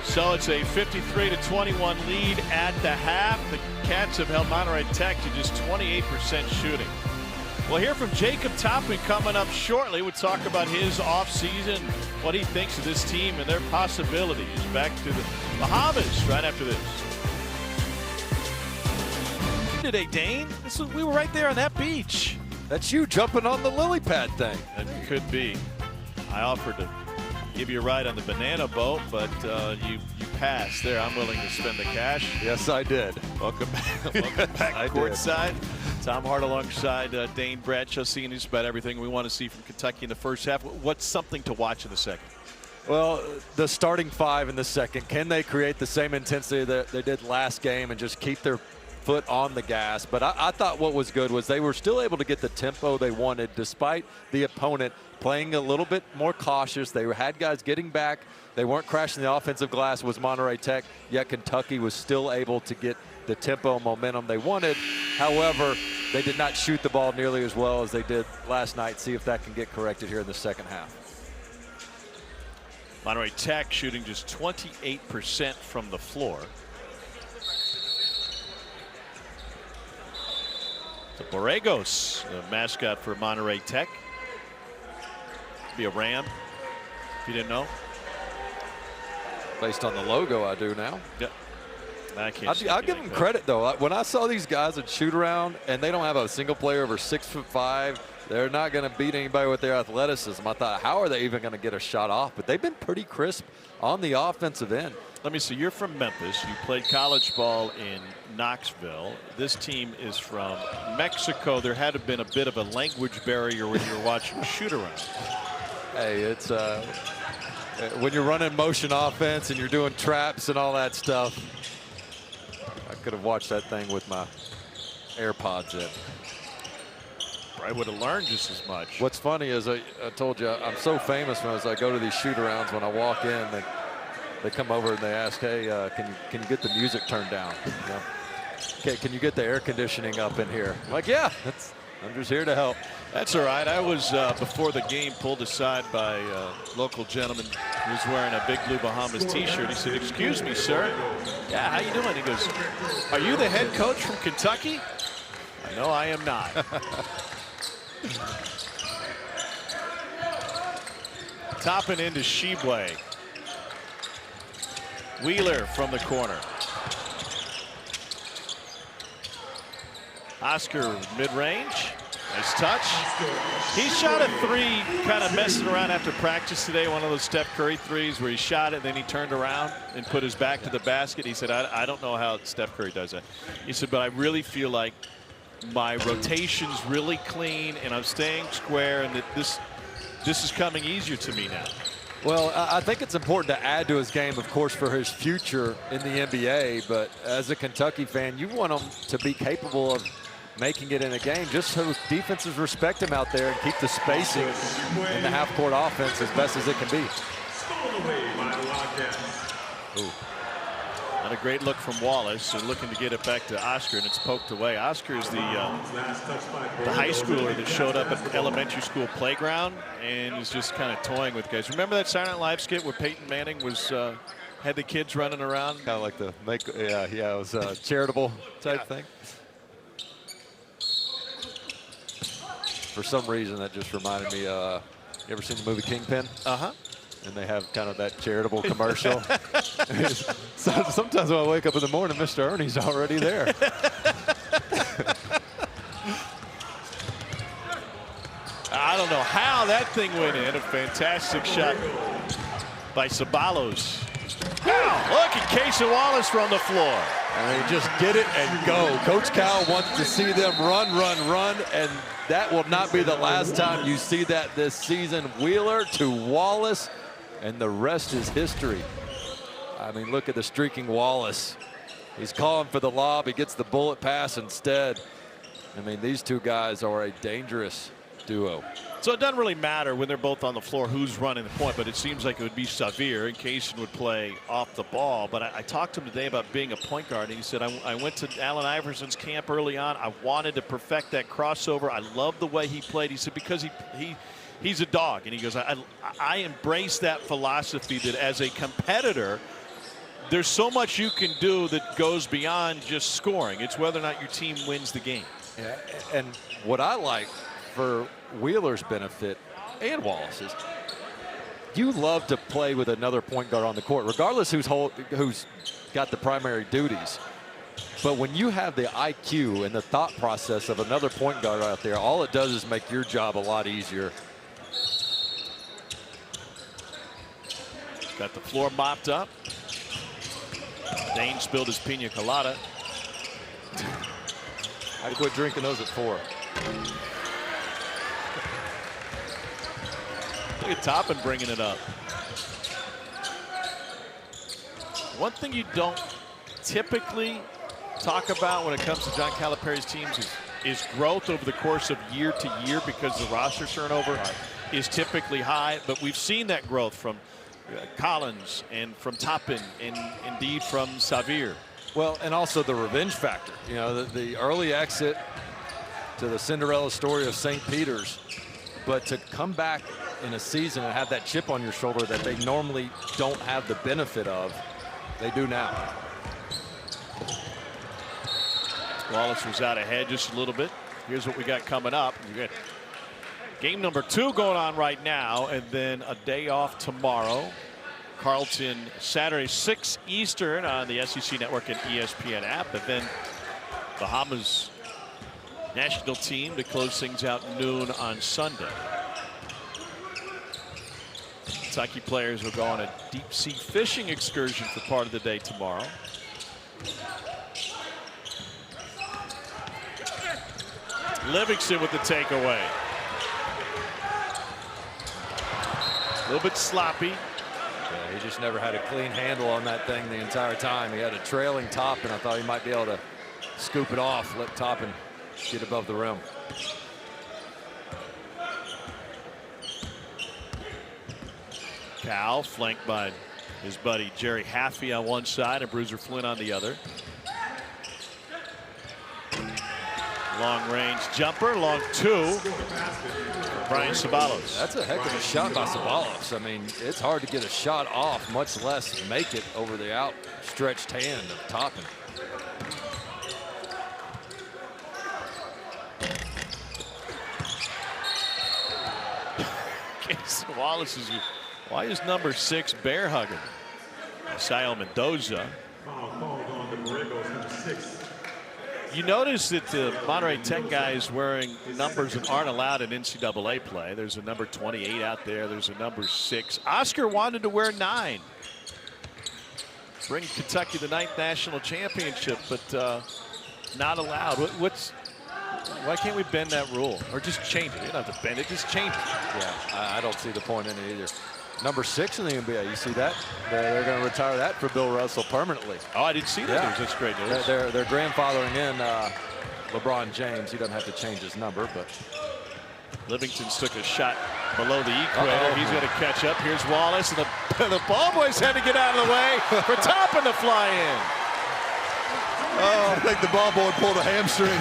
So it's a 53-21 lead at the half. The Cats have held Monterrey Tech to just 28% shooting. We'll hear from Jacob Toppin coming up shortly. We'll talk about his offseason, what he thinks of this team and their possibilities. Back to the Bahamas right after this. Today, Dane, we were right there on that beach. That's you jumping on the lily pad thing. That could be. I offered to give you a ride on the banana boat, but you passed there. I'm willing to spend the cash. Yes, I did. Welcome back courtside. Tom Hart alongside Dane Bradshaw, seeing just about everything we want to see from Kentucky in the first half. What's something to watch in the second? Well, the starting five in the second, can they create the same intensity that they did last game and just keep their foot on the gas? But I thought what was good was they were still able to get the tempo they wanted despite the opponent playing a little bit more cautious. They had guys getting back. They weren't crashing the offensive glass, was Monterrey Tech, yet Kentucky was still able to get the tempo and momentum they wanted. However, they did not shoot the ball nearly as well as they did last night. See if that can get corrected here in the second half. Monterrey Tech shooting just 28% from the floor. The Borregos, the mascot for Monterrey Tech. Be a ram, if you didn't know. Based on the logo, I do now. Yep. I'll give them credit, though. When I saw these guys at shoot around and they don't have a single player over 6'5", they're not going to beat anybody with their athleticism. I thought, how are they even going to get a shot off? But they've been pretty crisp on the offensive end. Let me see. You're from Memphis. You played college ball in Knoxville. This team is from Mexico. There had to have been a bit of a language barrier when you were watching shoot around. Hey, it's when you're running motion offense and you're doing traps and all that stuff. I could have watched that thing with my AirPods in. I would have learned just as much. What's funny is I told you I'm so famous when I go to these shoot-arounds. When I walk in, they come over and they ask, "Hey, can you get the music turned down? You know? Okay, can you get the air conditioning up in here?" I'm like, yeah, I'm just here to help. That's all right. I was before the game pulled aside by a local gentleman who was wearing a big Blue Bahamas T-shirt. He said, "Excuse me, sir." "Yeah, how you doing?" He goes, "Are you the head coach from Kentucky?" "No, I am not." Toppin into Tshiebwe. Wheeler from the corner. Oscar mid-range. Nice touch. He shot a three kind of messing around after practice today. One of those Steph Curry threes where he shot it, then he turned around and put his back to the basket. He said, I don't know how Steph Curry does that. He said, but I really feel like my rotation's really clean and I'm staying square and that this is coming easier to me now. Well, I think it's important to add to his game, of course, for his future in the NBA. But as a Kentucky fan, you want him to be capable of making it in a game just so defenses respect him out there and keep the spacing in the half-court offense as best as it can be. Ooh. Not a great look from Wallace. They're looking to get it back to Oscar, and it's poked away. Oscar is the high schooler that showed up at the elementary school playground and is just kind of toying with guys. Remember that Silent Live skit where Peyton Manning was had the kids running around? Kind of like the it was a charitable type thing. For some reason, that just reminded me. You ever seen the movie Kingpin? Uh-huh. And they have kind of that charitable commercial. So sometimes when I wake up in the morning, Mr. Ernie's already there. I don't know how that thing went in. A fantastic shot by Ceballos. Wow, look at Casey Wallace from the floor. And they just get it and go. Coach Cal wants to see them run, and that will not be the last time you see that this season. Wheeler to Wallace, and the rest is history. I mean, look at the streaking Wallace. He's calling for the lob. He gets the bullet pass instead. I mean, these two guys are a dangerous duo. So it doesn't really matter when they're both on the floor who's running the point, but it seems like it would be Xavier, and Kaysen would play off the ball. But I talked to him today about being a point guard, and he said, I went to Allen Iverson's camp early on. I wanted to perfect that crossover. I love the way he played. He said because he's a dog, and he goes, I embrace that philosophy that as a competitor, there's so much you can do that goes beyond just scoring. It's whether or not your team wins the game. Yeah, and what I like for Wheeler's benefit and Wallace's, you love to play with another point guard on the court, regardless who's got the primary duties. But when you have the IQ and the thought process of another point guard out there, all it does is make your job a lot easier. Got the floor mopped up. Dane spilled his pina colada. I quit drinking those at 4. Look at Toppin bringing it up. One thing you don't typically talk about when it comes to John Calipari's teams is growth over the course of year to year, because the roster turnover is typically high. But we've seen that growth from Collins and from Toppin and indeed from Xavier. Well, and also the revenge factor. You know, the early exit to the Cinderella story of St. Peter's, but to come back in a season and have that chip on your shoulder that they normally don't have the benefit of, they do now. Wallace was out ahead just a little bit. Here's what we got coming up. We got game number 2 going on right now, and then a day off tomorrow. Carlton Saturday 6 Eastern on the SEC Network and ESPN app, and then Bahamas national team to close things out noon on Sunday. Kentucky players will go on a deep sea fishing excursion for part of the day tomorrow. Livingston with the takeaway. A little bit sloppy. Yeah, he just never had a clean handle on that thing the entire time. He had a trailing top, and I thought he might be able to scoop it off, let Toppin get above the rim. Cal flanked by his buddy Jerry Haffey on one side and Bruiser Flynn on the other. Long range jumper, long 2. Brian Ceballos. That's a heck of a shot by Ceballos. I mean, it's hard to get a shot off, much less make it over the outstretched hand of Toppin. Wallace is, why is number 6 bear hugging? Sayo Mendoza. You notice that the Monterrey Tech guys wearing numbers that aren't allowed in NCAA play. There's a number 28 out there. There's a number 6. Oscar wanted to wear 9. Bring Kentucky the 9th national championship, but not allowed. Why can't we bend that rule or just change it? You don't have to bend it, just change it. Yeah, I don't see the point in it either. Number 6 in the NBA, you see that? They're going to retire that for Bill Russell permanently. Oh, I didn't see that. Yeah. That's great news. They're grandfathering in LeBron James. He doesn't have to change his number, but Livingston took a shot below the equator. He's going to catch up. Here's Wallace, and the ball boys had to get out of the way for Toppin to fly in. Oh, I think the ball boy pulled a hamstring.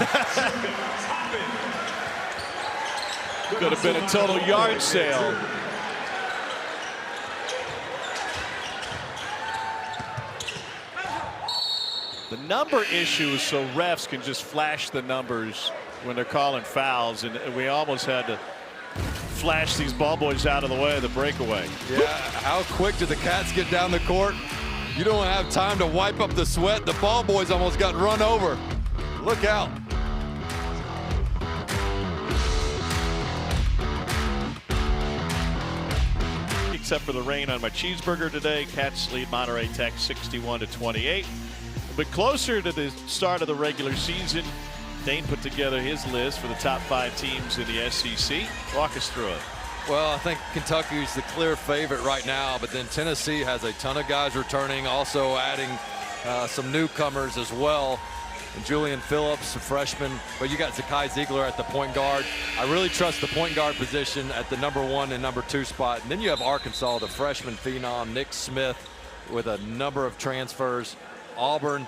Could have been a total yard sale. The number issue is so refs can just flash the numbers when they're calling fouls, and we almost had to flash these ball boys out of the way of the breakaway. Yeah, how quick did the Cats get down the court? You don't have time to wipe up the sweat. The ball boys almost got run over. Look out. Except for the rain on my cheeseburger today, Cats lead Monterrey Tech 61-28. But closer to the start of the regular season, Dane put together his list for the top 5 teams in the SEC. Walk us through it. Well, I think Kentucky's the clear favorite right now, but then Tennessee has a ton of guys returning, also adding some newcomers as well. and Julian Phillips, a freshman. But you got Zakai Ziegler at the point guard. I really trust the point guard position at the #1 and #2 spot. And then you have Arkansas, the freshman phenom, Nick Smith, with a number of transfers. Auburn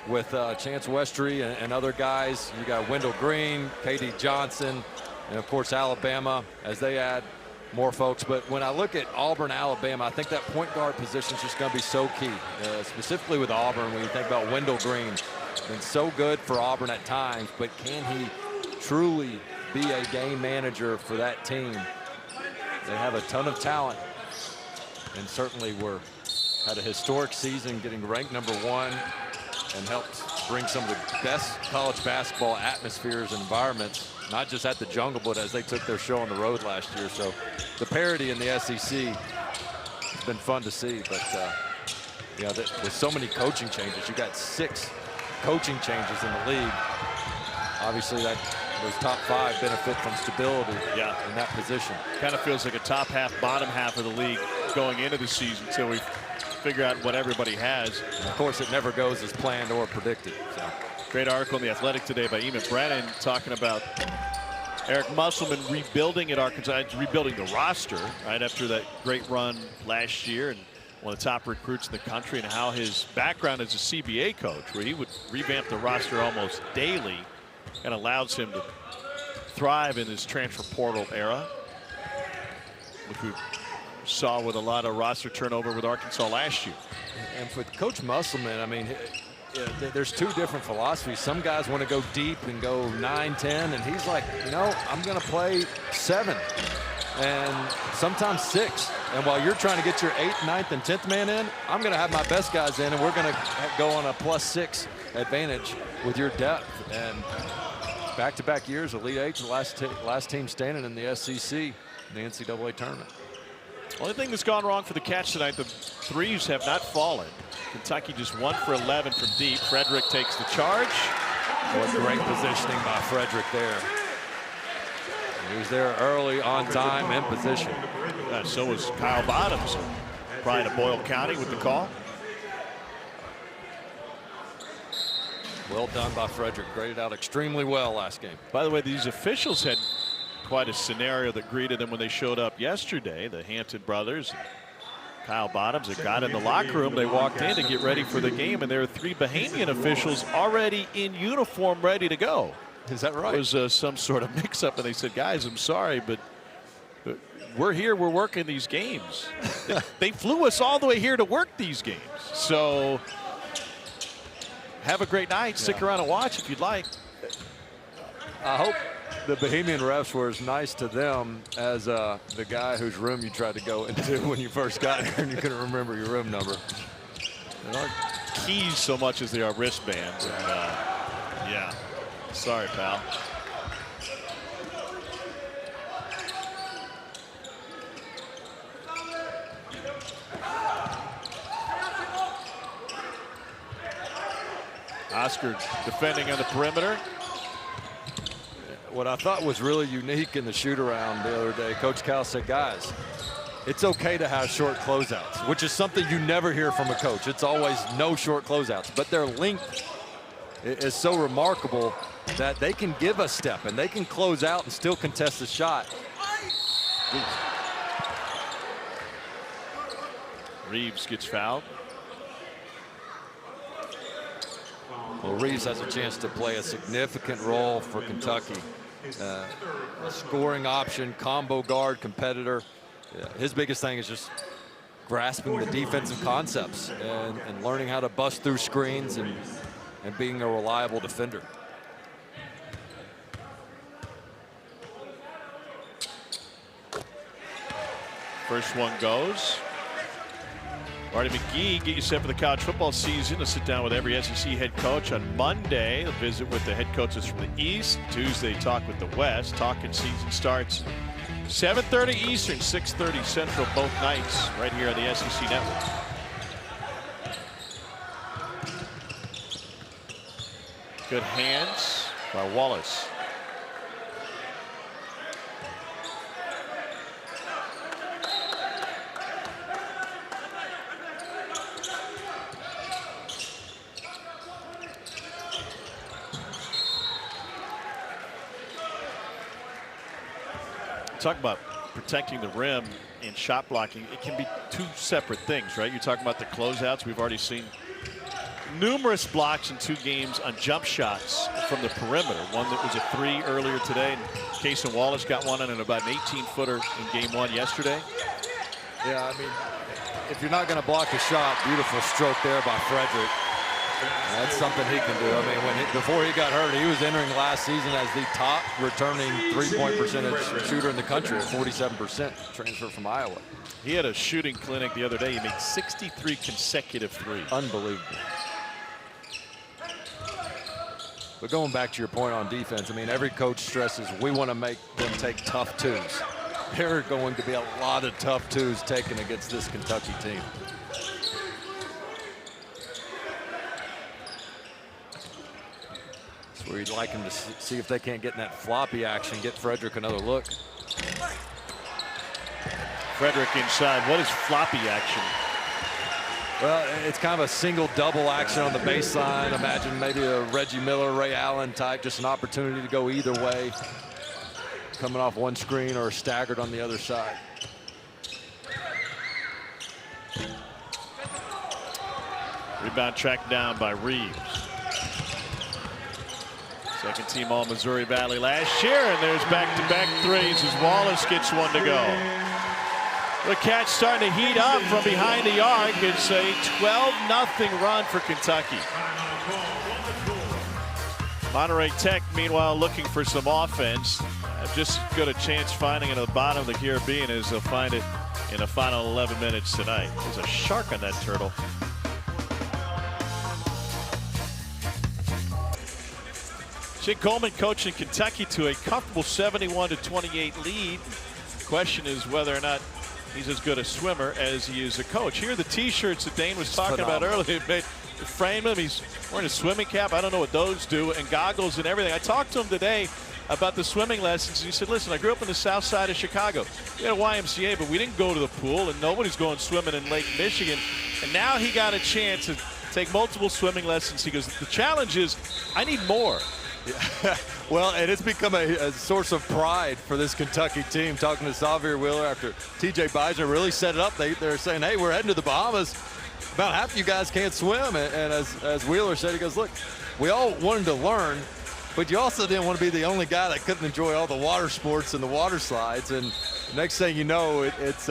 with Chance Westry and other guys. You got Wendell Green, K.D. Johnson, and of course Alabama as they add more folks. But when I look at Auburn, Alabama, I think that point guard position is just going to be so key, specifically with Auburn. When you think about Wendell Green, been so good for Auburn at times, but can he truly be a game manager for that team? They have a ton of talent, and certainly had a historic season, getting ranked #1, and helped bring some of the best college basketball atmospheres and environments, not just at the Jungle, but as they took their show on the road last year. So the parity in the SEC has been fun to see. But yeah, with so many coaching changes, you got 6 coaching changes in the league. Obviously, those top 5 benefit from stability in that position. Kind of feels like a top half, bottom half of the league going into the season until we figure out what everybody has. And of course, it never goes as planned or predicted. So. Great article in The Athletic today by Eamon Brennan talking about Eric Musselman rebuilding at Arkansas, rebuilding the roster right after that great run last year, and one of the top recruits in the country, and how his background as a CBA coach, where he would revamp the roster almost daily, and allows him to thrive in this transfer portal era, which we saw with a lot of roster turnover with Arkansas last year. And for Coach Musselman, I mean, there's 2 different philosophies. Some guys want to go deep and go 9, 10, and he's like, you know, I'm going to play 7 and sometimes 6. And while you're trying to get your 8th, 9th, and 10th man in, I'm going to have my best guys in, and we're going to go on a +6 advantage with your depth. And back-to-back years, Elite 8, the last team standing in the SEC in the NCAA tournament. Only thing that's gone wrong for the Cats tonight, the threes have not fallen. Kentucky just 1 for 11 from deep. Frederick takes the charge. What great positioning by Frederick there. He was there early, on time, in position. So was Kyle Bottoms, Pride of Boyle County, with the call. Well done by Frederick. Graded out extremely well last game. By the way, these officials had quite a scenario that greeted them when they showed up yesterday. The Hampton brothers, Kyle Bottoms, that got in the locker room. They walked in to get ready for the game, and there were 3 Bahamian officials already in uniform, ready to go. Is that right? It was some sort of mix-up, and they said, guys, I'm sorry, but we're here, we're working these games. They flew us all the way here to work these games. So have a great night. Stick around and watch if you'd like. I hope the Bahamian refs were as nice to them as the guy whose room you tried to go into when you first got here and you couldn't remember your room number. They aren't keys so much as they are wristbands. And, yeah, sorry, pal. Oscar defending on the perimeter. What I thought was really unique in the shoot-around the other day, Coach Cal said, guys, it's okay to have short closeouts, which is something you never hear from a coach. It's always no short closeouts. But their length is so remarkable that they can give a step and they can close out and still contest the shot. Reeves gets fouled. Well, Reeves has a chance to play a significant role for Kentucky. A scoring option, combo guard, competitor. His biggest thing is just grasping the defensive concepts and learning how to bust through screens and being a reliable defender. First one goes. Marty McGee, get you set for the college football season. To sit down with every SEC head coach on Monday. A visit with the head coaches from the East. Tuesday, talk with the West. Talking season starts 7:30 Eastern, 6:30 Central, both nights, right here on the SEC Network. Good hands by Wallace. talk about protecting the rim and shot blocking. It can be two separate things, right? You're talking about the closeouts. We've already seen numerous blocks in 2 games on jump shots from the perimeter. One that was a 3 earlier today, and Cason Wallace got one on about an 18-footer in game 1 yesterday. Yeah, I mean, if you're not going to block a shot, beautiful stroke there by Frederick. That's something he can do. I mean, before he got hurt, he was entering last season as the top returning 3-point percentage shooter in the country at 47%, transfer from Iowa. He had a shooting clinic the other day. He made 63 consecutive threes. Unbelievable. But going back to your point on defense, I mean, every coach stresses we want to make them take tough twos. There are going to be a lot of tough twos taken against this Kentucky team. That's where you'd like them to see if they can't get in that floppy action, get Frederick another look. Frederick inside. What is floppy action? Well, it's kind of a single double action on the baseline. Imagine maybe a Reggie Miller, Ray Allen type, just an opportunity to go either way. Coming off one screen or staggered on the other side. Rebound tracked down by Reeves. Second team all Missouri Valley last year, and there's back-to-back threes as Wallace gets one to go. The Cats starting to heat up from behind the arc. It's a 12-0 run for Kentucky. Monterrey Tec, meanwhile, looking for some offense. Just got a chance finding it at the bottom of the Caribbean as they'll find it in the final 11 minutes tonight. There's a shark on that turtle. Jake Coleman coaching Kentucky to a comfortable 71-28 lead. The question is whether or not he's as good a swimmer as he is a coach. Here are the T-shirts that Dane was talking about earlier. Frame him. He's wearing a swimming cap. I don't know what those do, and goggles and everything. I talked to him today about the swimming lessons. And he said, listen, I grew up in the south side of Chicago. We had a YMCA, but we didn't go to the pool, and nobody's going swimming in Lake Michigan. And now he got a chance to take multiple swimming lessons. He goes, the challenge is I need more. Yeah. Well, and it's become a source of pride for this Kentucky team. Talking to Xavier Wheeler after TJ Beisner really set it up. They're saying, hey, we're heading to the Bahamas. About half of you guys can't swim. And as Wheeler said, he goes, look, we all wanted to learn, but you also didn't want to be the only guy that couldn't enjoy all the water sports and the water slides. And next thing you know, it's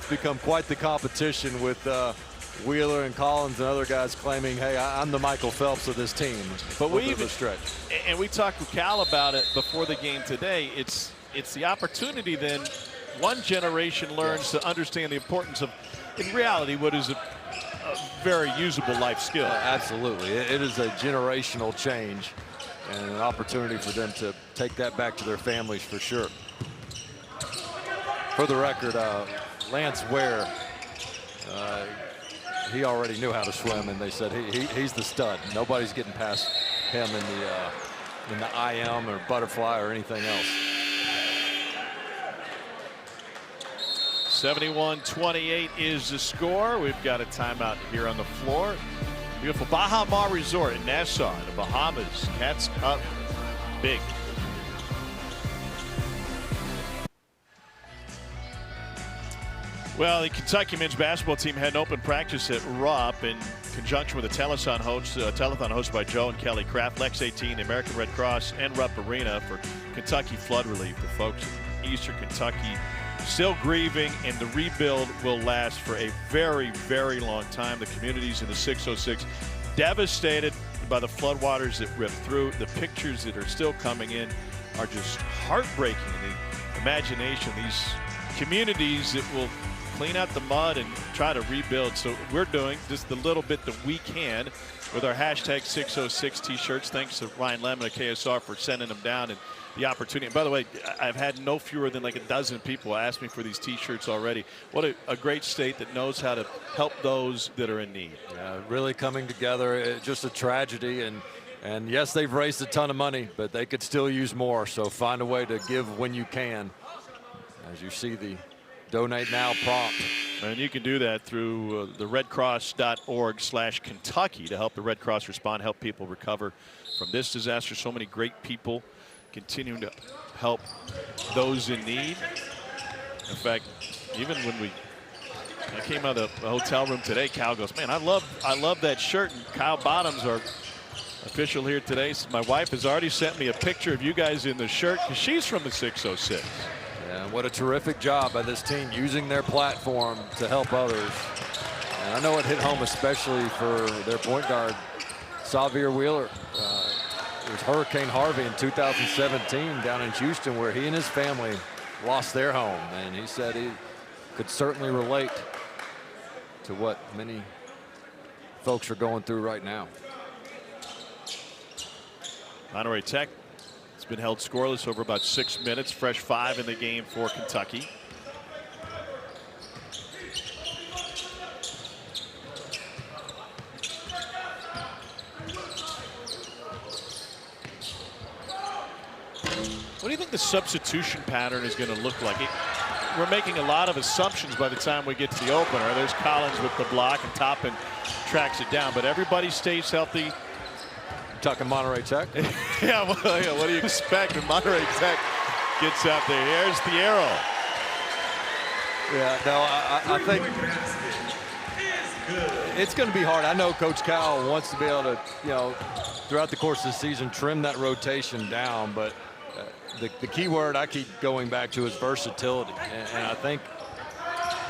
become quite the competition with Wheeler and Collins and other guys claiming, hey, I'm the Michael Phelps of this team. But we talked with Cal about it before the game today. It's the opportunity then one generation learns to understand the importance of, in reality, what is a very usable life skill. Absolutely. It is a generational change and an opportunity for them to take that back to their families for sure. For the record, Lance Ware, he already knew how to swim, and they said he's the stud. Nobody's getting past him in the IM or butterfly or anything else. 71-28 is the score. We've got a timeout here on the floor. Beautiful Bahamas Resort in Nassau, in the Bahamas. Cats up big. Well, the Kentucky men's basketball team had an open practice at Rupp in conjunction with a telethon hosted by Joe and Kelly Kraft, Lex 18, the American Red Cross, and Rupp Arena for Kentucky flood relief. The folks in Eastern Kentucky still grieving, and the rebuild will last for a very, very long time. The communities in the 606 devastated by the floodwaters that ripped through. The pictures that are still coming in are just heartbreaking. The imagination, these communities that will clean out the mud and try to rebuild. So we're doing just the little bit that we can with our hashtag 606 t-shirts. Thanks to Ryan Lemon of KSR for sending them down and the opportunity. And by the way, I've had no fewer than like a dozen people ask me for these t-shirts already. What a great state that knows how to help those that are in need. Yeah, really coming together. Just a tragedy. And yes, they've raised a ton of money, but they could still use more. So find a way to give when you can. As you see the Donate Now prompt. And you can do that through the redcross.org/Kentucky to help the Red Cross respond, help people recover from this disaster. So many great people continuing to help those in need. In fact, even when I came out of the hotel room today, Cal goes, man, I love that shirt. And Kyle Bottoms, our official here today, says my wife has already sent me a picture of you guys in the shirt because she's from the 606. Yeah, what a terrific job by this team using their platform to help others. And I know it hit home especially for their point guard, Xavier Wheeler. It was Hurricane Harvey in 2017 down in Houston where he and his family lost their home. And he said he could certainly relate to what many folks are going through right now. Monterey Tech has been held scoreless over about 6 minutes. Fresh 5 in the game for Kentucky. What do you think the substitution pattern is going to look like? We're making a lot of assumptions by the time we get to the opener. There's Collins with the block and Toppin tracks it down, but everybody stays healthy. Talking Monterey Tech? Yeah, well, yeah, what do you expect when Monterey Tech gets out there? Here's Thiero. Yeah, no, I think it's going to be hard. I know Coach Cal wants to be able to, throughout the course of the season, trim that rotation down, but the key word I keep going back to is versatility. And I think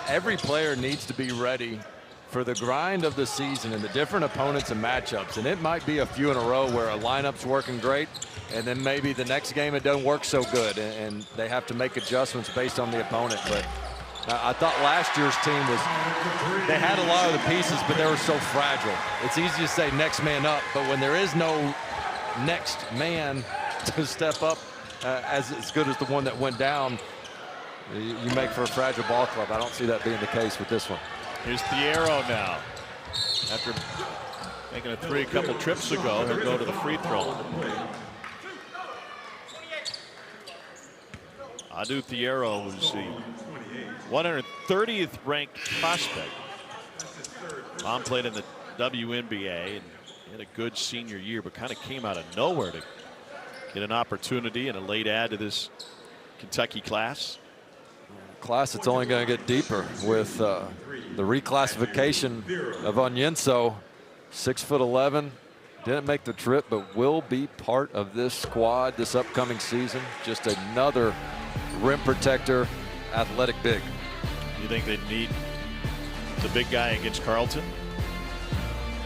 every player needs to be ready for the grind of the season and the different opponents and matchups. And it might be a few in a row where a lineup's working great, and then maybe the next game it doesn't work so good, and they have to make adjustments based on the opponent. But I thought last year's team they had a lot of the pieces, but they were so fragile. It's easy to say next man up, but when there is no next man to step up as good as the one that went down, you make for a fragile ball club. I don't see that being the case with this one. Here's Thiero now. After making a three a couple trips ago, he'll go to the free throw. Adu Thiero, who's the 130th ranked prospect. Mom played in the WNBA and had a good senior year, but kind of came out of nowhere to get an opportunity and a late add to this Kentucky class. Class that's only going to get deeper with the reclassification of Onyenso. 6'11", didn't make the trip, but will be part of this squad this upcoming season. Just another rim protector, athletic big. You think they need the big guy against Carleton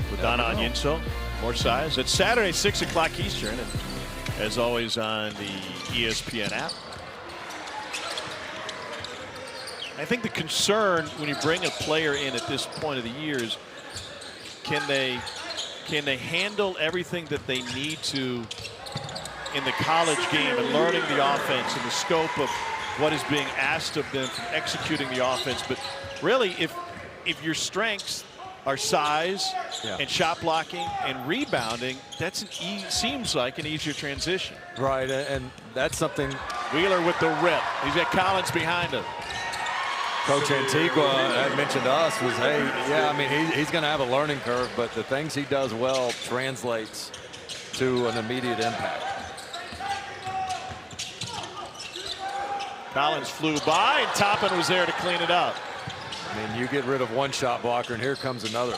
with Donna Onyenso? More size. It's Saturday, 6 o'clock Eastern, and as always on the ESPN app. I think the concern when you bring a player in at this point of the year is can they handle everything that they need to in the college game and learning the offense and the scope of what is being asked of them from executing the offense. But really, if your strengths are size and shot blocking and rebounding, that's seems like an easier transition. Right, and that's something. Wheeler with the rip. He's got Collins behind him. Coach Antigua had mentioned to us was, hey, yeah, I mean, he's going to have a learning curve, but the things he does well translates to an immediate impact. Collins flew by, and Toppin was there to clean it up. I mean, you get rid of one shot blocker, and here comes another.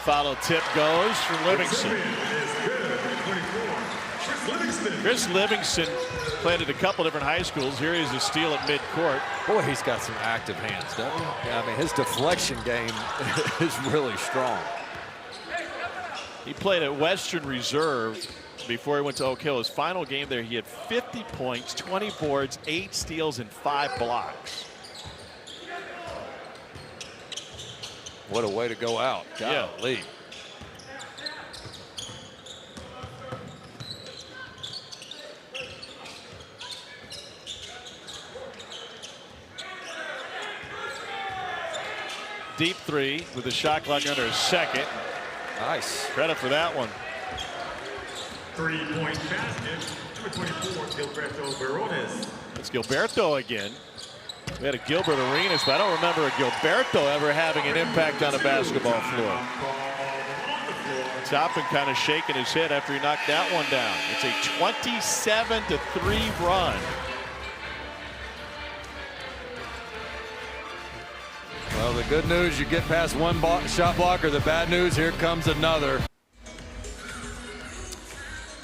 Follow tip goes from Livingston. Chris Livingston played at a couple different high schools. Here he's a steal at midcourt. Boy, he's got some active hands, doesn't he? Yeah, I mean, his deflection game is really strong. He played at Western Reserve before he went to Oak Hill. His final game there, he had 50 points, 20 boards, 8 steals, and 5 blocks. What a way to go out. Golly. Yeah. Deep three with the shot clock under a second. Nice. Credit for that one. Three-point basket. Number 24, Gilberto Verones. It's Gilberto again. We had a Gilbert Arenas, but I don't remember a Gilberto ever having an impact on a basketball floor. Toppin kind of shaking his head after he knocked that one down. It's a 27-3 run. Well, the good news, you get past one shot blocker. The bad news, here comes another.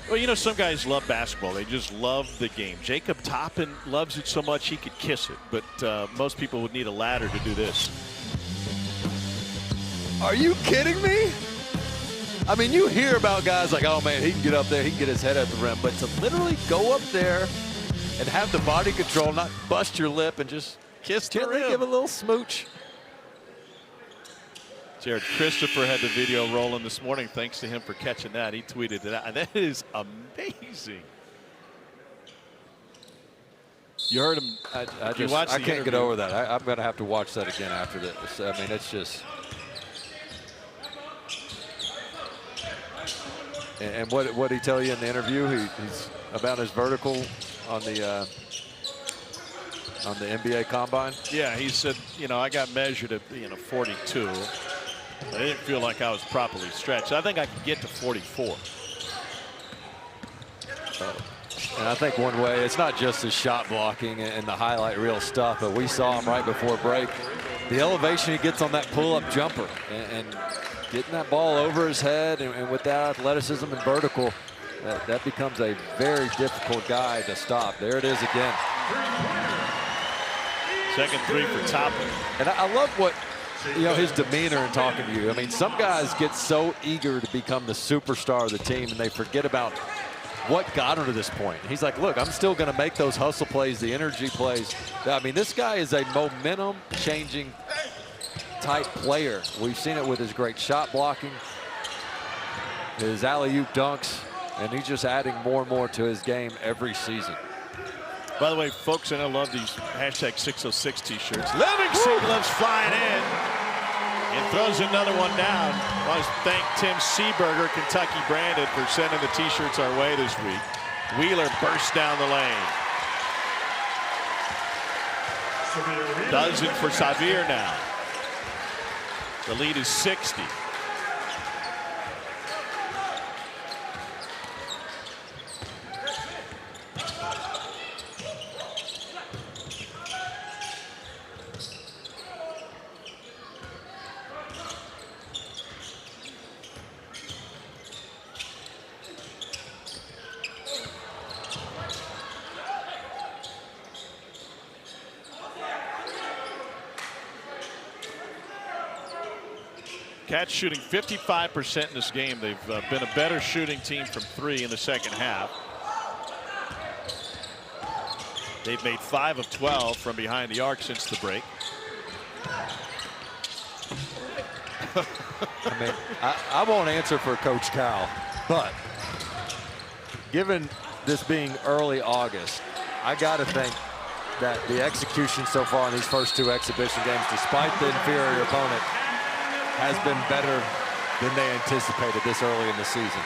Well, you know, some guys love basketball. They just love the game. Jacob Toppin loves it so much he could kiss it, but most people would need a ladder to do this. Are you kidding me? I mean, you hear about guys like, oh man, he can get up there, he can get his head at the rim, but to literally go up there and have the body control, not bust your lip and just Kiss the gently rim. give a little smooch. Jared Christopher had the video rolling this morning. Thanks to him for catching that. He tweeted it out. That is amazing. You heard him. I can't can't get over that. I'm going to have to watch that again after this. I mean, it's just. And what did he tell you in the interview? He's about his vertical on the NBA Combine. Yeah, he said, you know, I got measured at 42. I didn't feel like I was properly stretched. I think I could get to 44. And I think one way, it's not just his shot blocking and the highlight reel stuff, but we saw him right before break. The elevation he gets on that pull-up jumper and getting that ball over his head, and with that athleticism and vertical, that becomes a very difficult guy to stop. There it is again. Second three for Toppin. And I love what, his demeanor in talking to you. I mean, some guys get so eager to become the superstar of the team, and they forget about what got him to this point. He's like, look, I'm still going to make those hustle plays, the energy plays. I mean, this guy is a momentum-changing type player. We've seen it with his great shot blocking, his alley-oop dunks, and he's just adding more and more to his game every season. By the way, folks, and I love these hashtag 606 t-shirts. Livingston loves flying in and throws another one down. I want to thank Tim Seaberger, Kentucky branded, for sending the t-shirts our way this week. Wheeler bursts down the lane. Dozen for Xavier now. The lead is 60. Cats shooting 55% in this game. They've been a better shooting team from three in the second half. They've made 5 of 12 from behind the arc since the break. I mean, I won't answer for Coach Cal, but given this being early August, I got to think that the execution so far in these first 2 exhibition games, despite the inferior opponent, has been better than they anticipated this early in the season.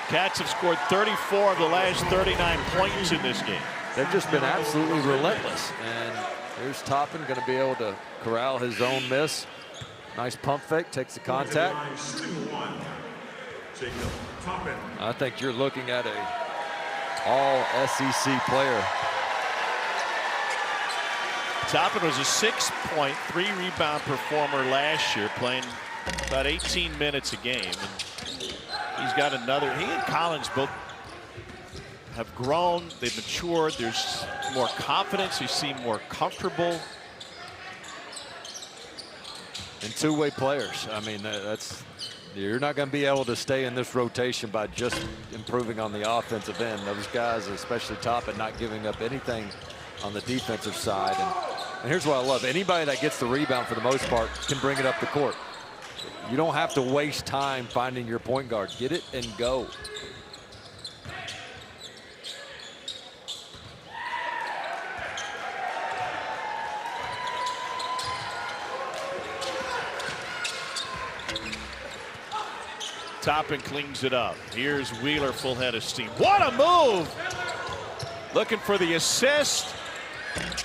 Cats have scored 34 of the last 39 points in this game. They've just been absolutely relentless. And here's Toppin going to be able to corral his own miss. Nice pump fake, takes the contact. I think you're looking at a all SEC player. Toppin was a 6-point, 3-rebound performer last year, playing about 18 minutes a game. And he's got another. He and Collins both have grown. They've matured. There's more confidence. They seem more comfortable. And two-way players. I mean, you're not going to be able to stay in this rotation by just improving on the offensive end. Those guys, especially Toppin, not giving up anything on the defensive side. And here's what I love. Anybody that gets the rebound for the most part can bring it up the court. You don't have to waste time finding your point guard. Get it and go. Toppin cleans it up. Here's Wheeler, full head of steam. What a move! Looking for the assist,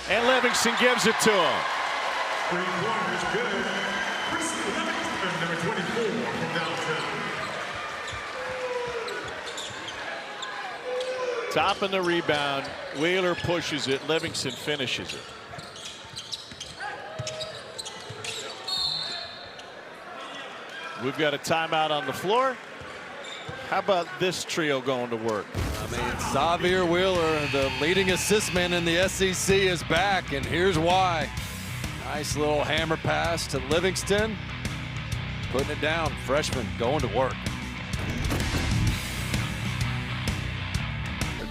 and Livingston gives it to him. 3-1 is good. Livingston, number 24 from downtown. Toppin the rebound. Wheeler pushes it. Livingston finishes it. We've got a timeout on the floor. How about this trio going to work? I mean, Xavier Wheeler, the leading assist man in the SEC, is back, and here's why. Nice little hammer pass to Livingston. Putting it down. Freshman going to work.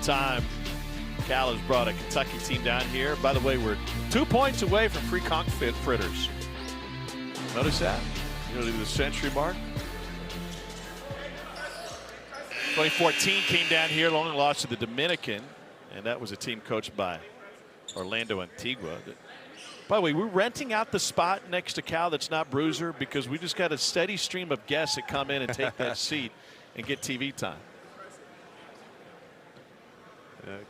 Time Cal has brought a Kentucky team down here. By the way, we're 2 points away from free conch fritters. Notice that? Nearly the century mark. 2014 came down here, only lost to the Dominican, and that was a team coached by Orlando Antigua. By the way, we're renting out the spot next to Cal that's not Bruiser because we just got a steady stream of guests that come in and take that seat and get TV time.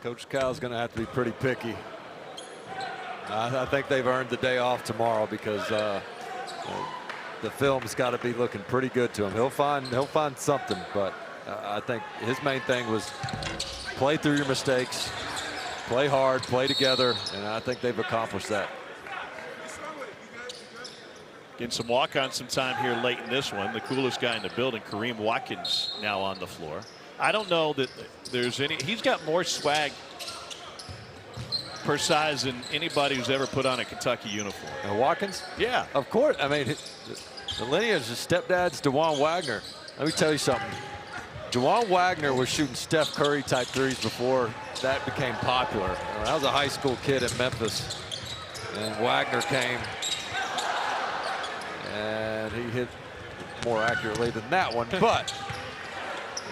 Coach Cal's going to have to be pretty picky. I think they've earned the day off tomorrow because the film's got to be looking pretty good to him. He'll find something, but I think his main thing was play through your mistakes, play hard, play together, and I think they've accomplished that. Getting some walk-on some time here late in this one. The coolest guy in the building, Kareem Watkins, now on the floor. I don't know that there's any. He's got more swag per size than anybody who's ever put on a Kentucky uniform. And Watkins? Yeah. Of course. I mean, the lineage of stepdad's DeJuan Wagner. Let me tell you something. DeJuan Wagner was shooting Steph Curry type threes before that became popular. I was a high school kid in Memphis, and Wagner came, and he hit more accurately than that one. But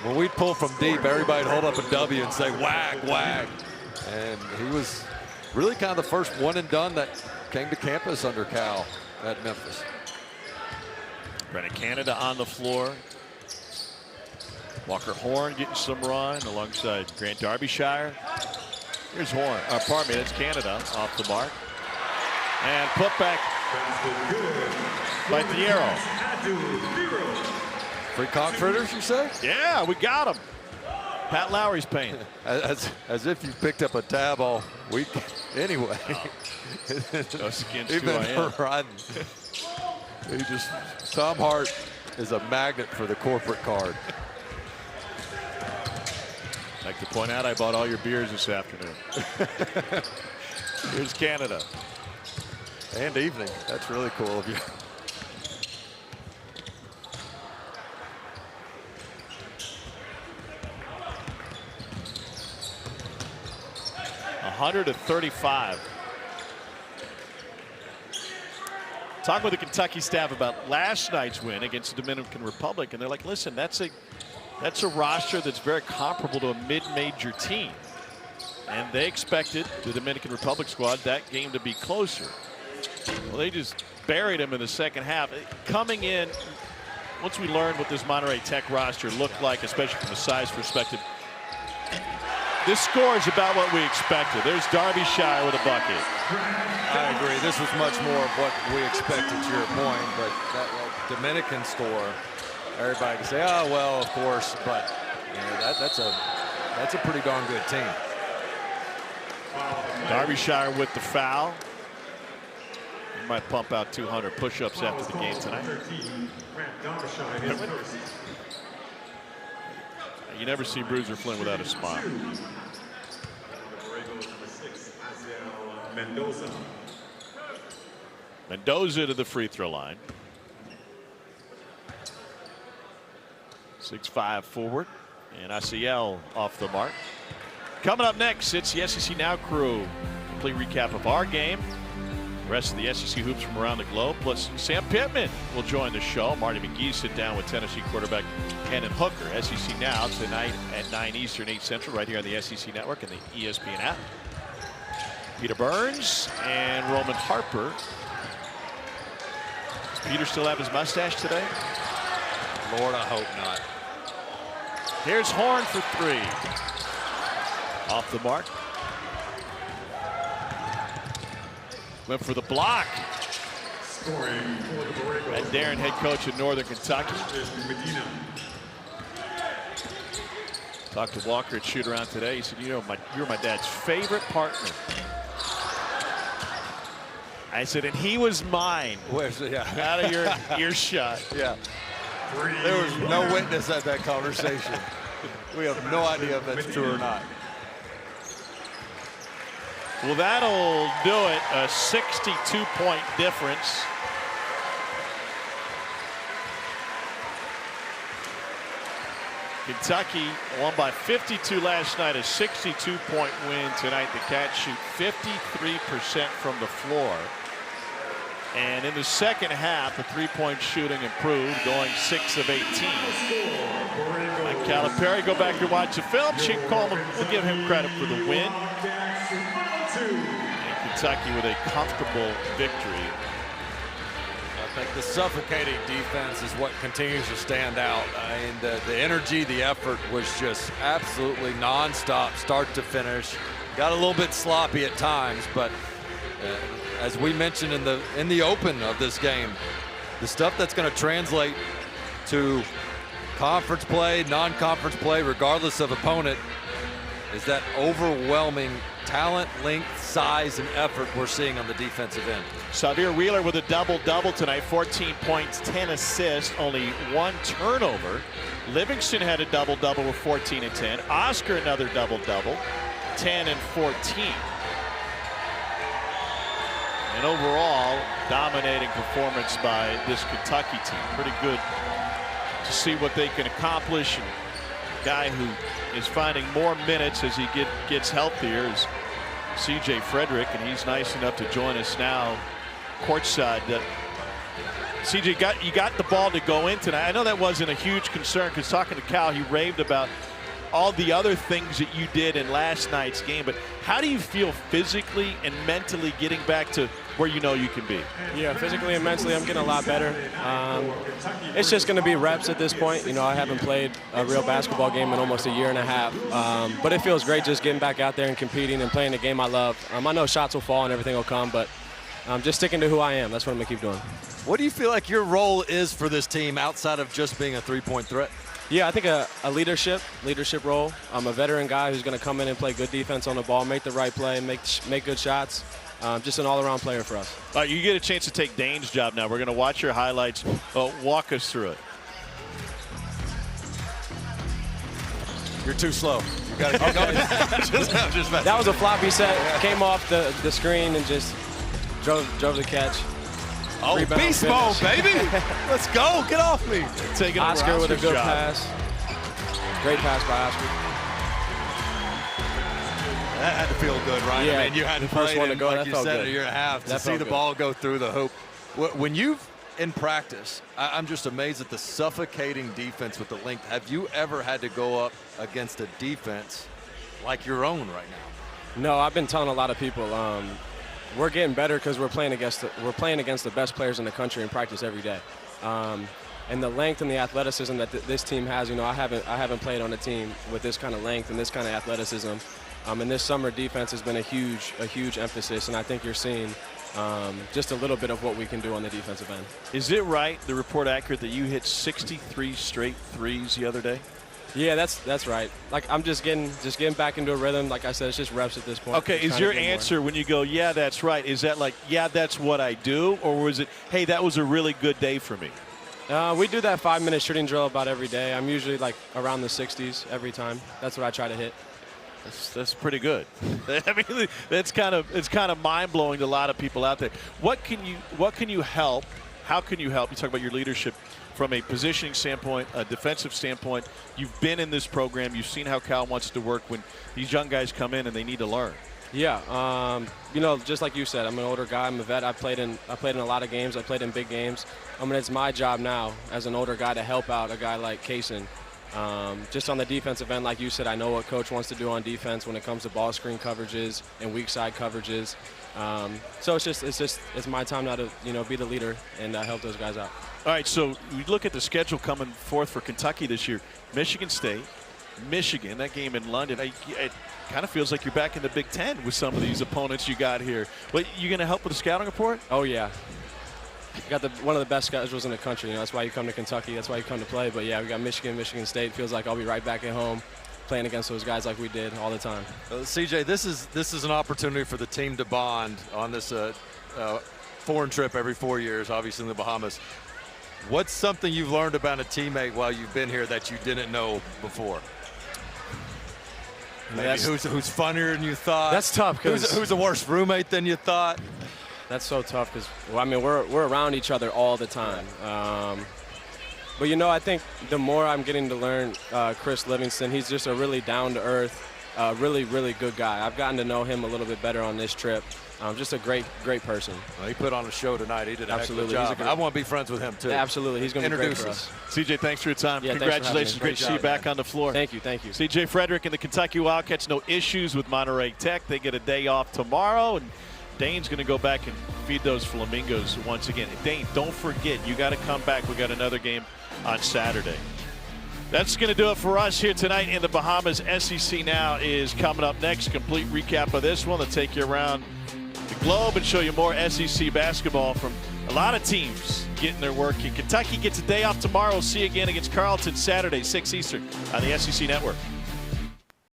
when we'd pull from deep, everybody'd hold up a W and say, wag, wag. And he was really kind of the first one and done that came to campus under Cal at Memphis. Brennan Canada on the floor. Walker Horn getting some run alongside Grant Derbyshire. Here's Horn. Pardon me, that's Canada off the mark. And put back by Thiero. Free conch fritters, you say? Yeah, we got him. Pat Lowry's paying. As if you picked up a tab all week. Anyway. Us against Even riding. Tom Hart is a magnet for the corporate card. I'd like to point out I bought all your beers this afternoon. Here's Canada. And evening. That's really cool of you. $135. Talking with the Kentucky staff about last night's win against the Dominican Republic, and they're like, listen, that's a roster that's very comparable to a mid-major team. And they expected the Dominican Republic squad that game to be closer. Well, they just buried them in the second half. Coming in, once we learned what this Monterrey Tec roster looked like, especially from a size perspective, this score is about what we expected. There's Derbyshire with a bucket. I agree. This was much more of what we expected, to your point. But that Dominican score, everybody can say, oh, well, of course. But you know, that's a pretty darn good team. Derbyshire with the foul. He might pump out 200 push-ups after the game tonight. You never see Bruiser Flynn without a smile. Mendoza to the free throw line. 6'5" forward. And ICL off the mark. Coming up next, it's the SEC Now crew. Complete recap of our game. The rest of the SEC hoops from around the globe. Plus Sam Pittman will join the show. Marty McGee sit down with Tennessee quarterback Hendon Hooker. SEC Now tonight at 9 Eastern, 8 Central, right here on the SEC Network and the ESPN app. Peter Burns and Roman Harper. Does Peter still have his mustache today? Lord, I hope not. Here's Horn for 3. Off the mark. Went for the block. Scoring for the Borregos. And Darren, head coach of Northern Kentucky. Medina. Talked to Walker at shoot around today. He said, you know, you're my dad's favorite partner. I said, and he was mine. Where's the, yeah. Out of your earshot. Yeah. There was no witness at that conversation. We have no idea if that's true or not. Well, that'll do it. A 62-point difference. Kentucky won by 52 last night. A 62-point win tonight. The Cats shoot 53% from the floor. And in the second half, the three-point shooting improved, going 6 of 18. Mike Calipari, go back and watch the film. Chink Coleman will give him credit for the win. And Kentucky with a comfortable victory. I think the suffocating defense is what continues to stand out. I mean, the energy, the effort was just absolutely nonstop, start to finish. Got a little bit sloppy at times, but as we mentioned in the open of this game, the stuff that's going to translate to conference play, non-conference play, regardless of opponent, is that overwhelming talent, length, size, and effort we're seeing on the defensive end. Xavier Wheeler with a double-double tonight, 14 points, 10 assists, only 1 turnover. Livingston had a double-double with 14 and 10. Oscar another double-double, 10 and 14. And overall, dominating performance by this Kentucky team. Pretty good to see what they can accomplish. And a guy who is finding more minutes as he gets healthier is CJ Frederick, and he's nice enough to join us now courtside. CJ, you got the ball to go in tonight. I know that wasn't a huge concern, because talking to Cal, he raved about all the other things that you did in last night's game, but how do you feel physically and mentally getting back to where you know you can be? Yeah, physically and mentally, I'm getting a lot better. It's just going to be reps at this point. You know, I haven't played a real basketball game in almost a year and a half, but it feels great just getting back out there and competing and playing the game I love. I know shots will fall and everything will come, but just sticking to who I am. That's what I'm going to keep doing. What do you feel like your role is for this team outside of just being a three-point threat? Yeah, I think a leadership role. I'm a veteran guy who's going to come in and play good defense on the ball, make the right play, make good shots. Just an all-around player for us. All right, you get a chance to take Dane's job now. We're going to watch your highlights. Walk us through it. You're too slow. You got to get going. That was a floppy set. Came off the screen and just drove the catch. Oh, Rebound, beast mode, baby. Let's go. Get off me. Taking Oscar with a good job. pass. Great pass by Oscar. That had to feel good, right? Yeah, I mean, you had to first play one it to go, like that you felt said, good. a year and a half to That see felt the good. ball go through the hoop. When you've in practice, I'm just amazed at the suffocating defense with the length. Have you ever had to go up against a defense like your own right now? No, I've been telling a lot of people we're getting better because we're playing against the best players in the country in practice every day. And the length and the athleticism that this team has, you know, I haven't played on a team with this kind of length and this kind of athleticism. And this summer defense has been a huge emphasis, and I think you're seeing just a little bit of what we can do on the defensive end. Is it right, the report accurate, that you hit 63 straight threes the other day? Yeah, that's right. Like, I'm just getting back into a rhythm. Like I said, it's just reps at this point. Okay, Just is trying your to get more. answer when you go, yeah, that's right, is that like, yeah, that's what I do? Or was it, hey, that was a really good day for me? We do that 5-minute shooting drill about every day. I'm usually like around the 60s every time. That's what I try to hit. That's pretty good. I mean, it's kind of mind-blowing to a lot of people out there. What can you help? How can you help? You talk about your leadership from a positioning standpoint, a defensive standpoint. You've been in this program. You've seen how Cal wants to work when these young guys come in and they need to learn. Yeah, you know, just like you said, I'm an older guy. I'm a vet. I played in a lot of games. I played in big games. I mean, it's my job now as an older guy to help out a guy like Kaysen. Just on the defensive end, like you said, I know what coach wants to do on defense when it comes to ball screen coverages and weak side coverages. So it's my time now to, you know, be the leader and help those guys out. All right, so we look at the schedule coming forth for Kentucky this year. Michigan State, Michigan, that game in London, it kind of feels like you're back in the Big Ten with some of these opponents you got here. But you going to help with the scouting report? Oh, yeah. Got one of the best schedules in the country. You know, that's why you come to Kentucky. That's why you come to play. But, yeah, we got Michigan, Michigan State. Feels like I'll be right back at home playing against those guys like we did all the time. CJ, this is an opportunity for the team to bond on this foreign trip every 4 years, obviously in the Bahamas. What's something you've learned about a teammate while you've been here that you didn't know before? Maybe who's funnier than you thought? That's tough. Who's a worse roommate than you thought? That's so tough because, well, I mean, we're around each other all the time. But, you know, I think the more I'm getting to learn Chris Livingston, he's just a really down-to-earth, really, really good guy. I've gotten to know him a little bit better on this trip. Just a great person. Well, he put on a show tonight. He did a absolutely heck of a job. I want to be friends with him, too. Yeah, absolutely. He's going to be great for us. CJ, thanks for your time. Yeah, congratulations. Great to see you back on the floor. Thank you. Thank you. CJ Frederick and the Kentucky Wildcats, no issues with Monterrey Tech. They get a day off tomorrow, and Dane's going to go back and feed those flamingos once again. Dane, don't forget, you got to come back. We got another game on Saturday. That's going to do it for us here tonight in the Bahamas. SEC Now is coming up next. Complete recap of this one. They'll take you around the globe and show you more SEC basketball from a lot of teams getting their work in. Kentucky gets a day off tomorrow. We'll see you again against Carleton Saturday, 6 Eastern on the SEC Network.